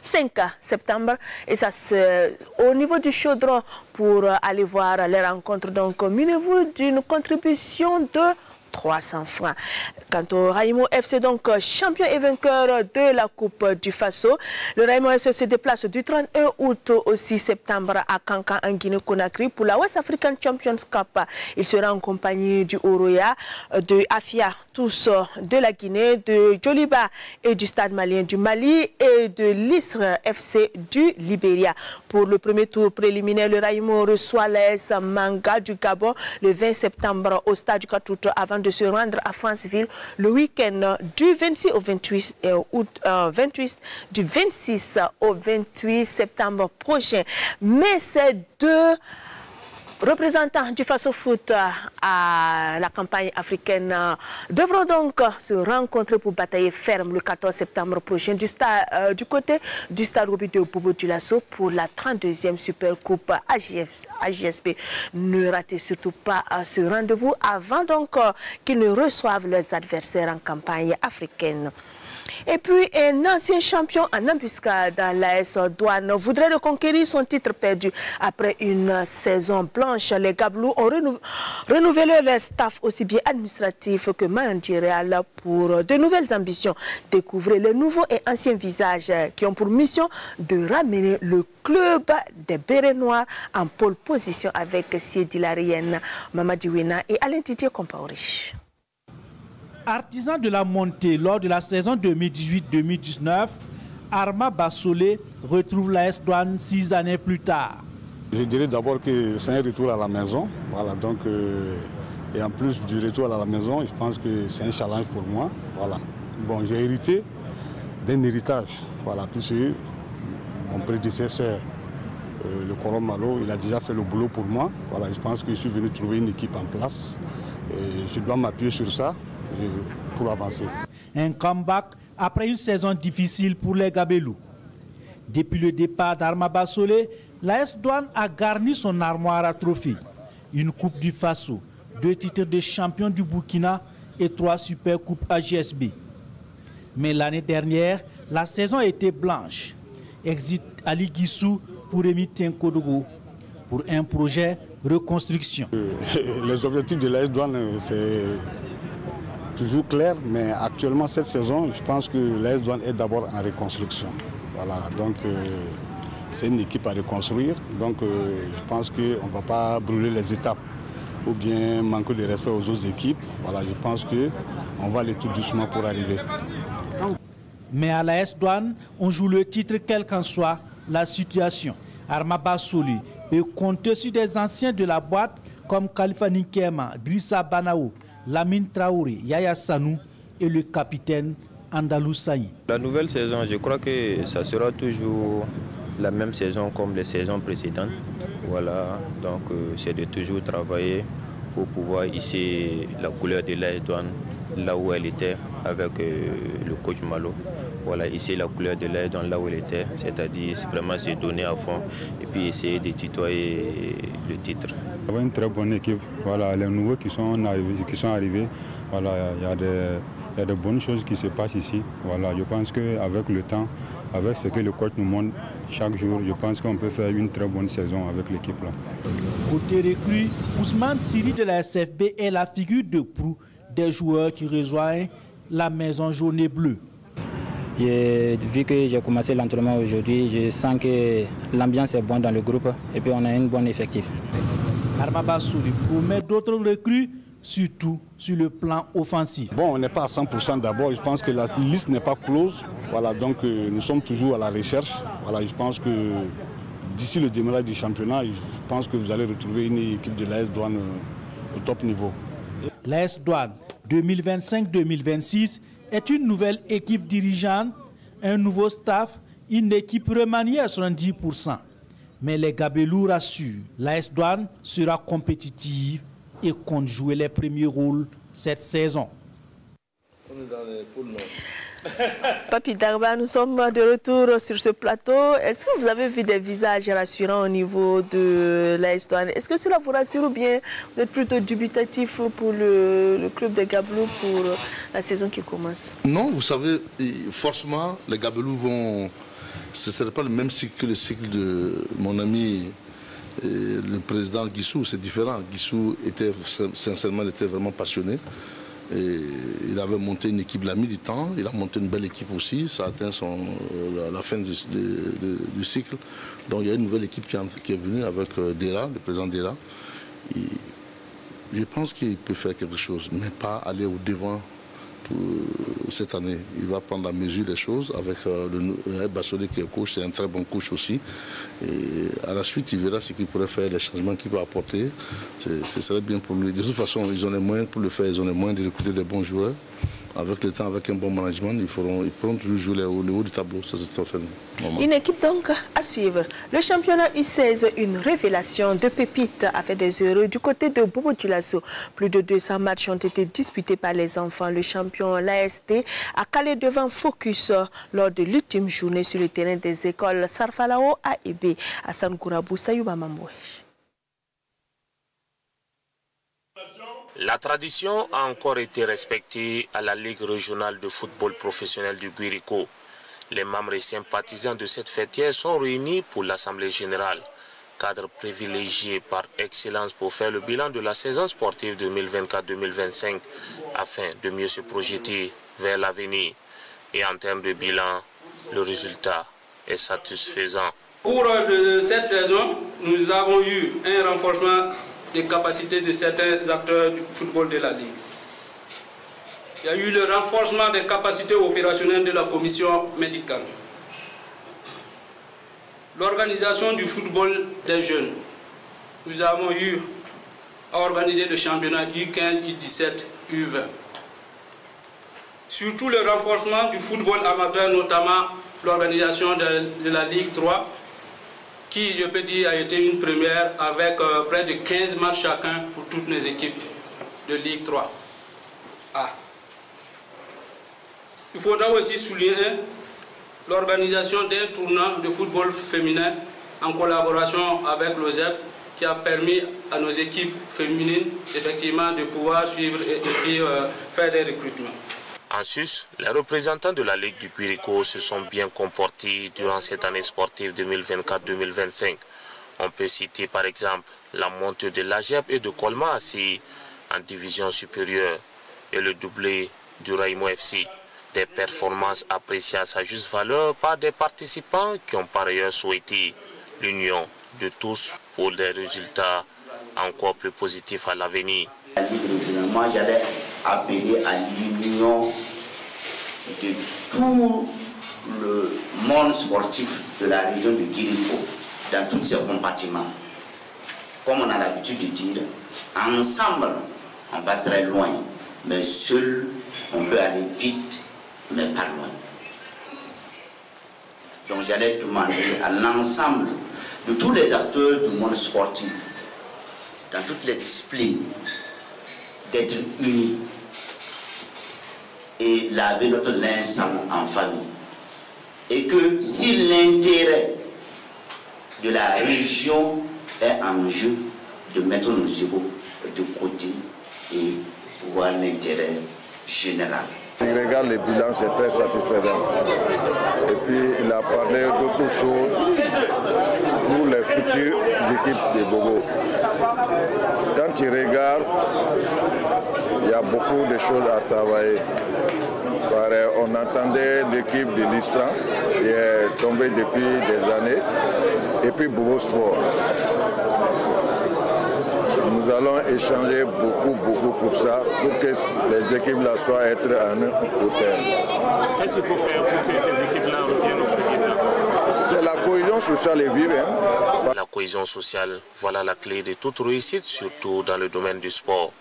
5 septembre. Et ça, c'est au niveau du chaudron pour aller voir les rencontres. Donc, munez-vous d'une contribution de 300 francs. Quant au Raïmo FC, donc champion et vainqueur de la Coupe du Faso, le Raïmo FC se déplace du 31 août au 6 septembre à Kankan en Guinée-Conakry pour la West African Champions Cup. Il sera en compagnie du Oroya, de Afia, tous de la Guinée, de Djoliba et du Stade malien du Mali et de l'Isre FC du Libéria. Pour le premier tour préliminaire, le Raïmo reçoit l'AS Manga du Gabon le 20 septembre au Stade du 4 août avant de se rendre à Franceville le week-end du 26 au 28 août, du 26 au 28 septembre prochain. Mais ces deux représentants du Faso Foot à la campagne africaine devront donc se rencontrer pour batailler ferme le 14 septembre prochain du côté du stade Roby de Bobo Dioulasso pour la 32e Super Coupe AJSB. Ne ratez surtout pas ce rendez-vous avant donc qu'ils ne reçoivent leurs adversaires en campagne africaine. Et puis, un ancien champion en embuscade, l'AS Douane, voudrait reconquérir son titre perdu après une saison blanche. Les Gablous ont renouvelé leur staff aussi bien administratif que managérial pour de nouvelles ambitions. Découvrez les nouveaux et anciens visages qui ont pour mission de ramener le club des Bérets Noirs en pole position avec Siedi Larienne, Mamadi Wina et Alain Didier Compaorich. Artisan de la montée lors de la saison 2018-2019, Arma Bassolé retrouve l'AS Douane 6 années plus tard. Je dirais d'abord que c'est un retour à la maison. Voilà, donc, et en plus du retour à la maison, je pense que c'est un challenge pour moi. Voilà. Bon, j'ai hérité d'un héritage. Voilà, puisque mon prédécesseur, le Corom Malo, il a déjà fait le boulot pour moi. Voilà, je pense que je suis venu trouver une équipe en place. Et je dois m'appuyer sur ça pour avancer. Un comeback après une saison difficile pour les Gabelous. Depuis le départ d'Arma Bassolé, l'AS Douane a garni son armoire à trophées. Une Coupe du Faso, 2 titres de champion du Burkina et 3 Super Coupes AJSB. Mais l'année dernière, la saison était blanche. Exit Ali Guissou pour Rémi Tenkodogo pour un projet reconstruction. Les objectifs de l'AS Douane, c'est toujours clair, mais actuellement cette saison, je pense que l'AS Douane est d'abord en reconstruction. Voilà, donc c'est une équipe à reconstruire, donc je pense qu'on ne va pas brûler les étapes ou bien manquer de respect aux autres équipes. Voilà, je pense qu'on va aller tout doucement pour arriver. Mais à l'AS Douane, on joue le titre quelle qu'en soit la situation. Arma Bassolé peut compter sur des anciens de la boîte comme Khalifa Nkema, Drissa Banao, Lamine Traoré, Yaya Sanou et le capitaine Andalou Saï. La nouvelle saison, je crois que ça sera toujours la même saison comme les saisons précédentes. Voilà, donc c'est de toujours travailler pour pouvoir hisser la couleur de l'AS Douane là où elle était avec le coach Malo. Voilà, ici la couleur de l'AS Douane là où elle était, c'est-à-dire vraiment se donner à fond et puis essayer de tutoyer le titre. Il y a une très bonne équipe, voilà, les nouveaux qui sont arrivés, voilà, il y a de bonnes choses qui se passent ici. Voilà, je pense qu'avec le temps, avec ce que le coach nous montre chaque jour, je pense qu'on peut faire une très bonne saison avec l'équipe là. Côté recrue, Ousmane Siri de la SFB est la figure de proue des joueurs qui rejoignent la maison jaune et bleue. Vu que j'ai commencé l'entraînement aujourd'hui, je sens que l'ambiance est bonne dans le groupe et puis on a un bon effectif. Arma Bassolé promet d'autres recrues, surtout sur le plan offensif. Bon, on n'est pas à 100% d'abord, je pense que la liste n'est pas close. Voilà, donc nous sommes toujours à la recherche. Voilà, je pense que d'ici le démarrage du championnat, je pense que vous allez retrouver une équipe de l'AS Douane au top niveau. L'AS Douane 2025-2026 est une nouvelle équipe dirigeante, un nouveau staff, une équipe remaniée à 70%. Mais les Gabelous rassurent, l'AS Douane sera compétitive et compte jouer les premiers rôles cette saison. On est dans les pôles nord. Papi Darba, nous sommes de retour sur ce plateau. Est-ce que vous avez vu des visages rassurants au niveau de l'AS Douane? Est-ce que cela vous rassure ou bien vous êtes plutôt dubitatif pour le club des Gabelous pour la saison qui commence? Non, vous savez, forcément, les Gabelous vont ce ne serait pas le même cycle que le cycle de mon ami le président Guissou. C'est différent. Guissou sincèrement, il était vraiment passionné. Et il avait monté une équipe, il a mis du temps, il a monté une belle équipe aussi, ça a atteint la fin du cycle. Donc il y a une nouvelle équipe qui est venue avec Dera, le président Dera. Je pense qu'il peut faire quelque chose, mais pas aller au devant cette année. Il va prendre la mesure des choses avec le Bassoli qui est coach, c'est un très bon coach aussi. Et à la suite, il verra ce qu'il pourrait faire, les changements qu'il peut apporter. Ce serait bien pour lui. De toute façon, ils ont les moyens pour le faire, ils ont les moyens de recruter des bons joueurs. Avec le temps, avec un bon management, ils pourront toujours jouer le haut du tableau. Ça, c'est tout à fait normal. Une équipe donc à suivre. Le championnat U16, une révélation de pépites a fait des heureux du côté de Bobo Dioulasso. Plus de 200 matchs ont été disputés par les enfants. Le champion, l'AST, a calé devant Focus lors de l'ultime journée sur le terrain des écoles Sarfalao à Ebe. Hassan Kourabou, Sayouba Mamboue. La tradition a encore été respectée à la Ligue régionale de football professionnel du Guirico. Les membres et sympathisants de cette fêtière sont réunis pour l'Assemblée générale, cadre privilégié par excellence pour faire le bilan de la saison sportive 2024-2025 afin de mieux se projeter vers l'avenir. Et en termes de bilan, le résultat est satisfaisant. Au cours de cette saison, nous avons eu un renforcement des capacités de certains acteurs du football de la Ligue. Il y a eu le renforcement des capacités opérationnelles de la commission médicale. L'organisation du football des jeunes. Nous avons eu à organiser le championnat U15, U17, U20. Surtout le renforcement du football amateur, notamment l'organisation de la Ligue 3, qui, je peux dire, a été une première avec près de 15 matchs chacun pour toutes les équipes de Ligue 3. Il faudra aussi souligner l'organisation d'un tournoi de football féminin en collaboration avec l'OSEP qui a permis à nos équipes féminines effectivement de pouvoir suivre et puis faire des recrutements. En sus, les représentants de la Ligue du Guirico se sont bien comportés durant cette année sportive 2024-2025. On peut citer par exemple la montée de l'AGEP et de Colma Assi en division supérieure et le doublé du Raimo FC. Des performances appréciées à sa juste valeur par des participants qui ont par ailleurs souhaité l'union de tous pour des résultats encore plus positifs à l'avenir. Moi, j'allais appeler à l'union de tout le monde sportif de la région de Guirico dans tous ses compartiments. Comme on a l'habitude de dire, ensemble, on va très loin, mais seul, on peut aller vite, mais pas loin. Donc j'allais demander à l'ensemble de tous les acteurs du monde sportif, dans toutes les disciplines, d'être unis et laver notre linge sale en famille. Et que si l'intérêt de la région est en jeu, de mettre nos égos de côté et voir l'intérêt général. Il regarde les bilans, c'est très satisfaisant. Et puis il a parlé d'autres choses pour les futures équipes de Bobo. Quand il regarde, il y a beaucoup de choses à travailler. Pareil, on entendait l'équipe de l'Istran qui est tombée depuis des années, et puis Bobo Sport. Nous allons échanger beaucoup pour ça, pour que les équipes-là soient être en un hôtel. Qu'est-ce qu'il faut faire pour que ces équipes-là reviennent au plus? C'est la cohésion sociale et vive. La cohésion sociale, voilà la clé de toute réussite, surtout dans le domaine du sport.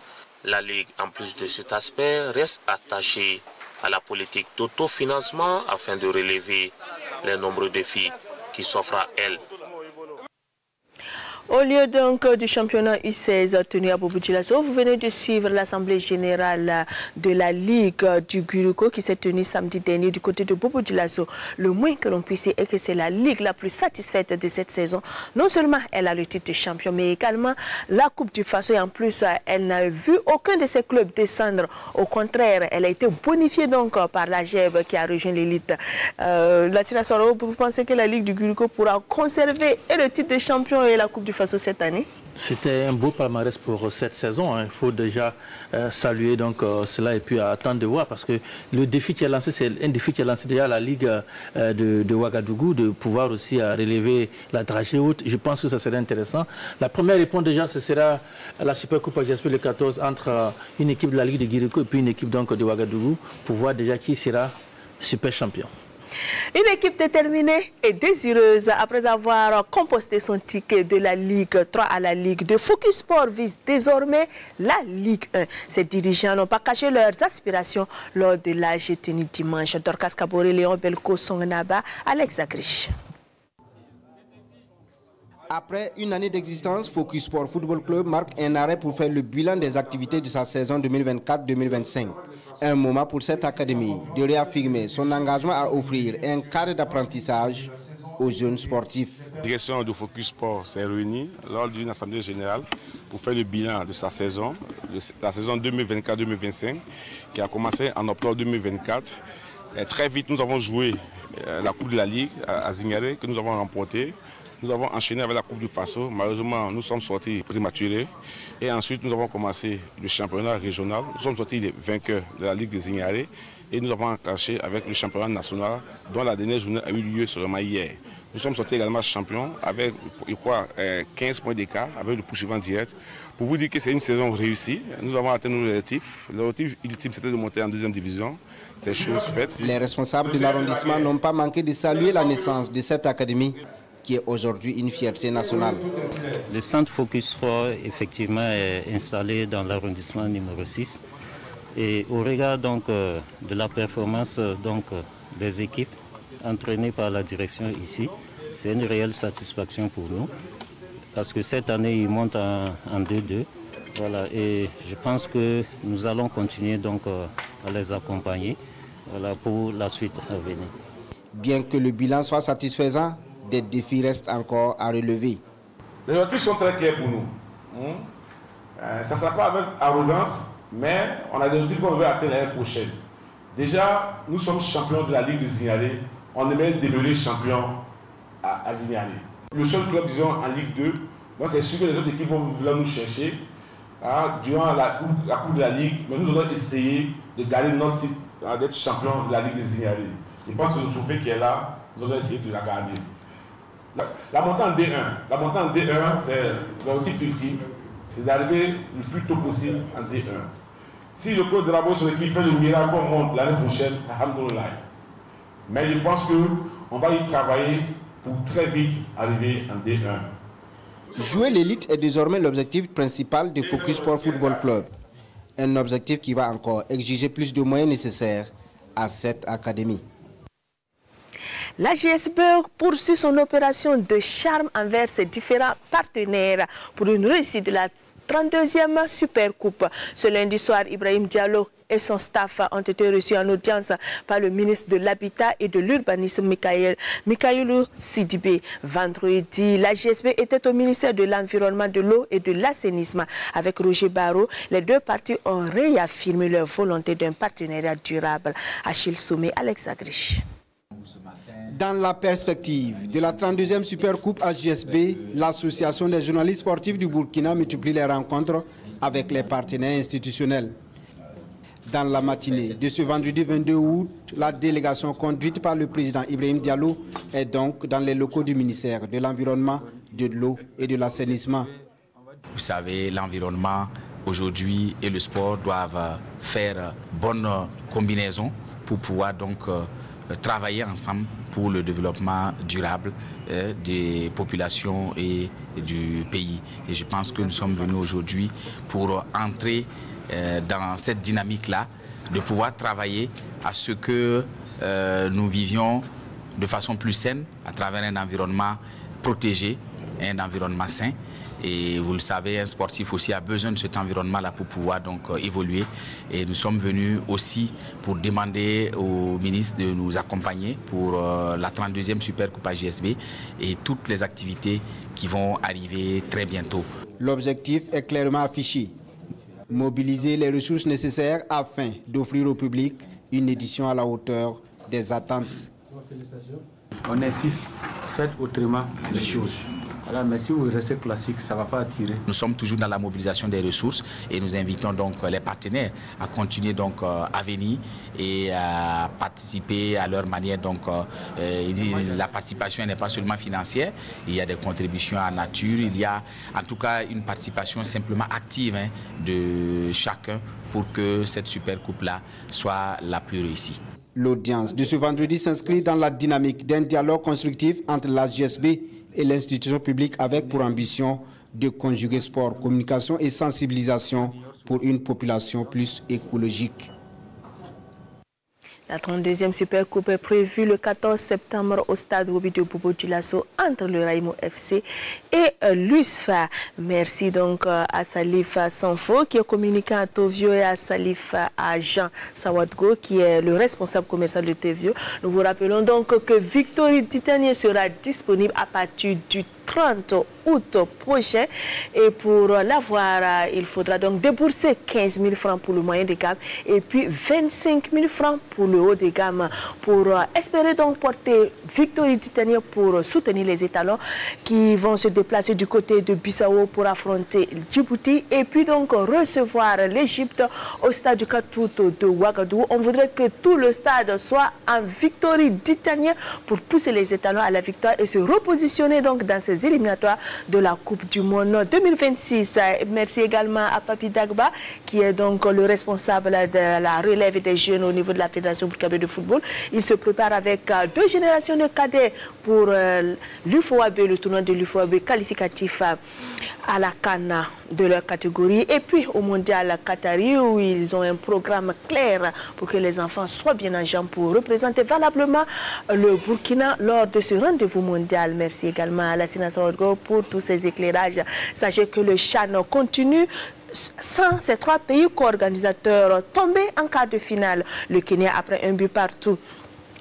La Ligue, en plus de cet aspect, reste attachée à la politique d'autofinancement afin de relever les nombreux défis qui s'offrent à elle. Au lieu donc du championnat U16 tenu à Bobo-Dioulasso, vous venez de suivre l'Assemblée générale de la Ligue du Guruko qui s'est tenue samedi dernier du côté de Bobo-Dioulasso. Le moins que l'on puisse dire est que c'est la Ligue la plus satisfaite de cette saison. Non seulement elle a le titre de champion, mais également la Coupe du Faso. Et en plus, elle n'a vu aucun de ses clubs descendre. Au contraire, elle a été bonifiée donc par la GEB qui a rejoint l'élite. La Sira Soro, vous pensez que la Ligue du Guruko pourra conserver et le titre de champion et la Coupe du Faso cette année? C'était un beau palmarès pour cette saison. Il faut déjà saluer donc cela et puis attendre de voir parce que le défi qui est lancé, c'est un défi qui est lancé déjà à la Ligue de Ouagadougou de pouvoir aussi relever la dragée haute. Je pense que ça serait intéressant. La première réponse déjà, ce sera la Super Coupe AGSP le 14 entre une équipe de la Ligue de Guiriko et puis une équipe donc de Ouagadougou pour voir déjà qui sera super champion. Une équipe déterminée et désireuse après avoir composté son ticket de la Ligue 3 à la Ligue 2. Focus Sport vise désormais la Ligue 1. Ces dirigeants n'ont pas caché leurs aspirations lors de l'AG tenue dimanche. Dorcas Kabore, Léon Belko, Songnaba, Alex Agrish. Après une année d'existence, Focus Sport Football Club marque un arrêt pour faire le bilan des activités de sa saison 2024-2025. Un moment pour cette académie de réaffirmer son engagement à offrir un cadre d'apprentissage aux jeunes sportifs. La direction de Focus Sport s'est réunie lors d'une assemblée générale pour faire le bilan de sa saison, la saison 2024-2025, qui a commencé en octobre 2024. Et très vite, nous avons joué la Coupe de la Ligue à Zingaré, que nous avons remportée. Nous avons enchaîné avec la Coupe du Faso. Malheureusement, nous sommes sortis prématurés. Et ensuite, nous avons commencé le championnat régional. Nous sommes sortis les vainqueurs de la Ligue des Zingaré. Et nous avons enclenché avec le championnat national, dont la dernière journée a eu lieu seulement hier. Nous sommes sortis également champions avec, je crois, 15 points d'écart avec le poursuivant direct. Pour vous dire que c'est une saison réussie, nous avons atteint nos objectifs. L'objectif ultime, c'était de monter en deuxième division. C'est chose faite. Les responsables de l'arrondissement n'ont pas manqué de saluer la naissance de cette académie, qui est aujourd'hui une fierté nationale. Le centre Focus Sport, effectivement, est installé dans l'arrondissement numéro 6. Et au regard donc, de la performance donc, des équipes entraînées par la direction ici, c'est une réelle satisfaction pour nous. Parce que cette année, ils montent en 2-2. Voilà, et je pense que nous allons continuer donc, à les accompagner voilà, pour la suite à venir. Bien que le bilan soit satisfaisant, des défis restent encore à relever. Les objectifs sont très clairs pour nous. Ça ne sera pas avec arrogance, mais on a des objectifs qu'on veut atteindre l'année prochaine. Déjà, nous sommes champions de la Ligue de Zingaré. On aimerait demeurer champion à Zingaré. Le seul club, disons, en Ligue 2, donc c'est sûr que les autres équipes vont vouloir nous chercher durant la Coupe de la Ligue, mais nous allons essayer de garder notre titre d'être champion de la Ligue de Zingaré. Je pense que le trophée qui est là, nous allons essayer de la garder. La montée en D1, c'est l'objectif ultime, c'est d'arriver le plus tôt possible en D1. Si le coach de la sur l'équipe fait le miracle, on monte l'année prochaine, alhamdoulilah. Mais je pense qu'on va y travailler pour très vite arriver en D1. Jouer l'élite est désormais l'objectif principal de Focus Sport Football Club. Un objectif qui va encore exiger plus de moyens nécessaires à cette académie. La GSB poursuit son opération de charme envers ses différents partenaires pour une réussite de la 32e Supercoupe. Ce lundi soir, Ibrahim Diallo et son staff ont été reçus en audience par le ministre de l'Habitat et de l'Urbanisme, Mikaïlou Sidibé. Vendredi, la GSB était au ministère de l'Environnement, de l'Eau et de l'Assainissement. Avec Roger Barrault, les deux parties ont réaffirmé leur volonté d'un partenariat durable. Achille Soumé, Alex Agrish. Dans la perspective de la 32e Supercoupe AGSB, l'Association des journalistes sportifs du Burkina multiplie les rencontres avec les partenaires institutionnels. Dans la matinée de ce vendredi 22 août, la délégation conduite par le président Ibrahim Diallo est donc dans les locaux du ministère de l'Environnement, de l'Eau et de l'Assainissement. Vous savez, l'environnement aujourd'hui et le sport doivent faire bonne combinaison pour pouvoir donc travailler ensemble pour le développement durable des populations et du pays. Et je pense que nous sommes venus aujourd'hui pour entrer dans cette dynamique-là, de pouvoir travailler à ce que nous vivions de façon plus saine à travers un environnement protégé, un environnement sain, Et vous le savez, un sportif aussi a besoin de cet environnement-là pour pouvoir donc évoluer. Et nous sommes venus aussi pour demander au ministre de nous accompagner pour la 32e Super Coupe AJSB et toutes les activités qui vont arriver très bientôt. L'objectif est clairement affiché. Mobiliser les ressources nécessaires afin d'offrir au public une édition à la hauteur des attentes. On insiste, faites autrement les choses. Voilà, mais si vous restez classique, ça ne va pas attirer. Nous sommes toujours dans la mobilisation des ressources et nous invitons donc les partenaires à continuer donc à venir et à participer à leur manière. Donc, la participation n'est pas seulement financière, il y a des contributions en nature, il y a en tout cas une participation simplement active de chacun pour que cette super coupe-là soit la plus réussie. L'audience de ce vendredi s'inscrit dans la dynamique d'un dialogue constructif entre la JSB et l'institution publique avec pour ambition de conjuguer sport, communication et sensibilisation pour une population plus écologique. La 32e Super Coupe est prévue le 14 septembre au stade Robidio Bobo Dioulasso entre le Raimo FC et l'USFA. Merci donc à Salif Sanfo qui est communicant à Tovio et à Salif à Jean Sawadgo qui est le responsable commercial de Tovio. Nous vous rappelons donc que Victory Titanier sera disponible à partir du 30 août prochain et pour l'avoir, il faudra donc débourser 15 000 francs pour le moyen de gamme et puis 25 000 francs pour le haut de gamme pour espérer donc porter Victory Titanier pour soutenir les étalons qui vont se déplacer du côté de Bissau pour affronter Djibouti et puis donc recevoir l'Égypte au stade du 4 août de Ouagadougou. On voudrait que tout le stade soit en Victory Titanier pour pousser les étalons à la victoire et se repositionner donc dans ces éliminatoires de la Coupe du Monde 2026. Merci également à Papi Dagba qui est donc le responsable de la relève des jeunes au niveau de la Fédération burkinabé de football. Il se prépare avec 2 générations de cadets pour l'UFOAB, le tournoi de l'UFOAB qualificatif à la CAN de leur catégorie et puis au mondial Qatari où ils ont un programme clair pour que les enfants soient bien en jambes pour représenter valablement le Burkina lors de ce rendez-vous mondial. Merci également à la sénateur pour tous ces éclairages. Sachez que le CHAN continue sans ces 3 pays co-organisateurs tombés en quart de finale. Le Kenya, après un but partout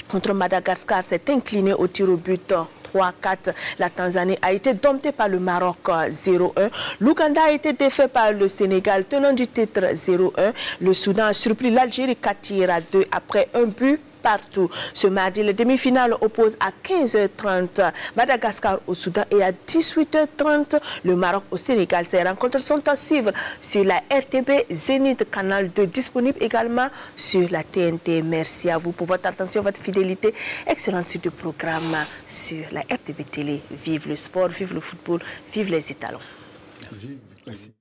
contre Madagascar, s'est incliné au tir au but 3-4. La Tanzanie a été domptée par le Maroc 0-1. L'Ouganda a été défait par le Sénégal, tenant du titre 0-1. Le Soudan a surpris l'Algérie 4-2 après un but partout. Ce mardi, les demi-finales opposent à 15h30 Madagascar au Soudan et à 18h30 le Maroc au Sénégal. Ces rencontres sont à suivre sur la RTB Zénith Canal 2, disponible également sur la TNT. Merci à vous pour votre attention, votre fidélité. Excellente suite de programme sur la RTB Télé. Vive le sport, vive le football, vive les étalons. Merci.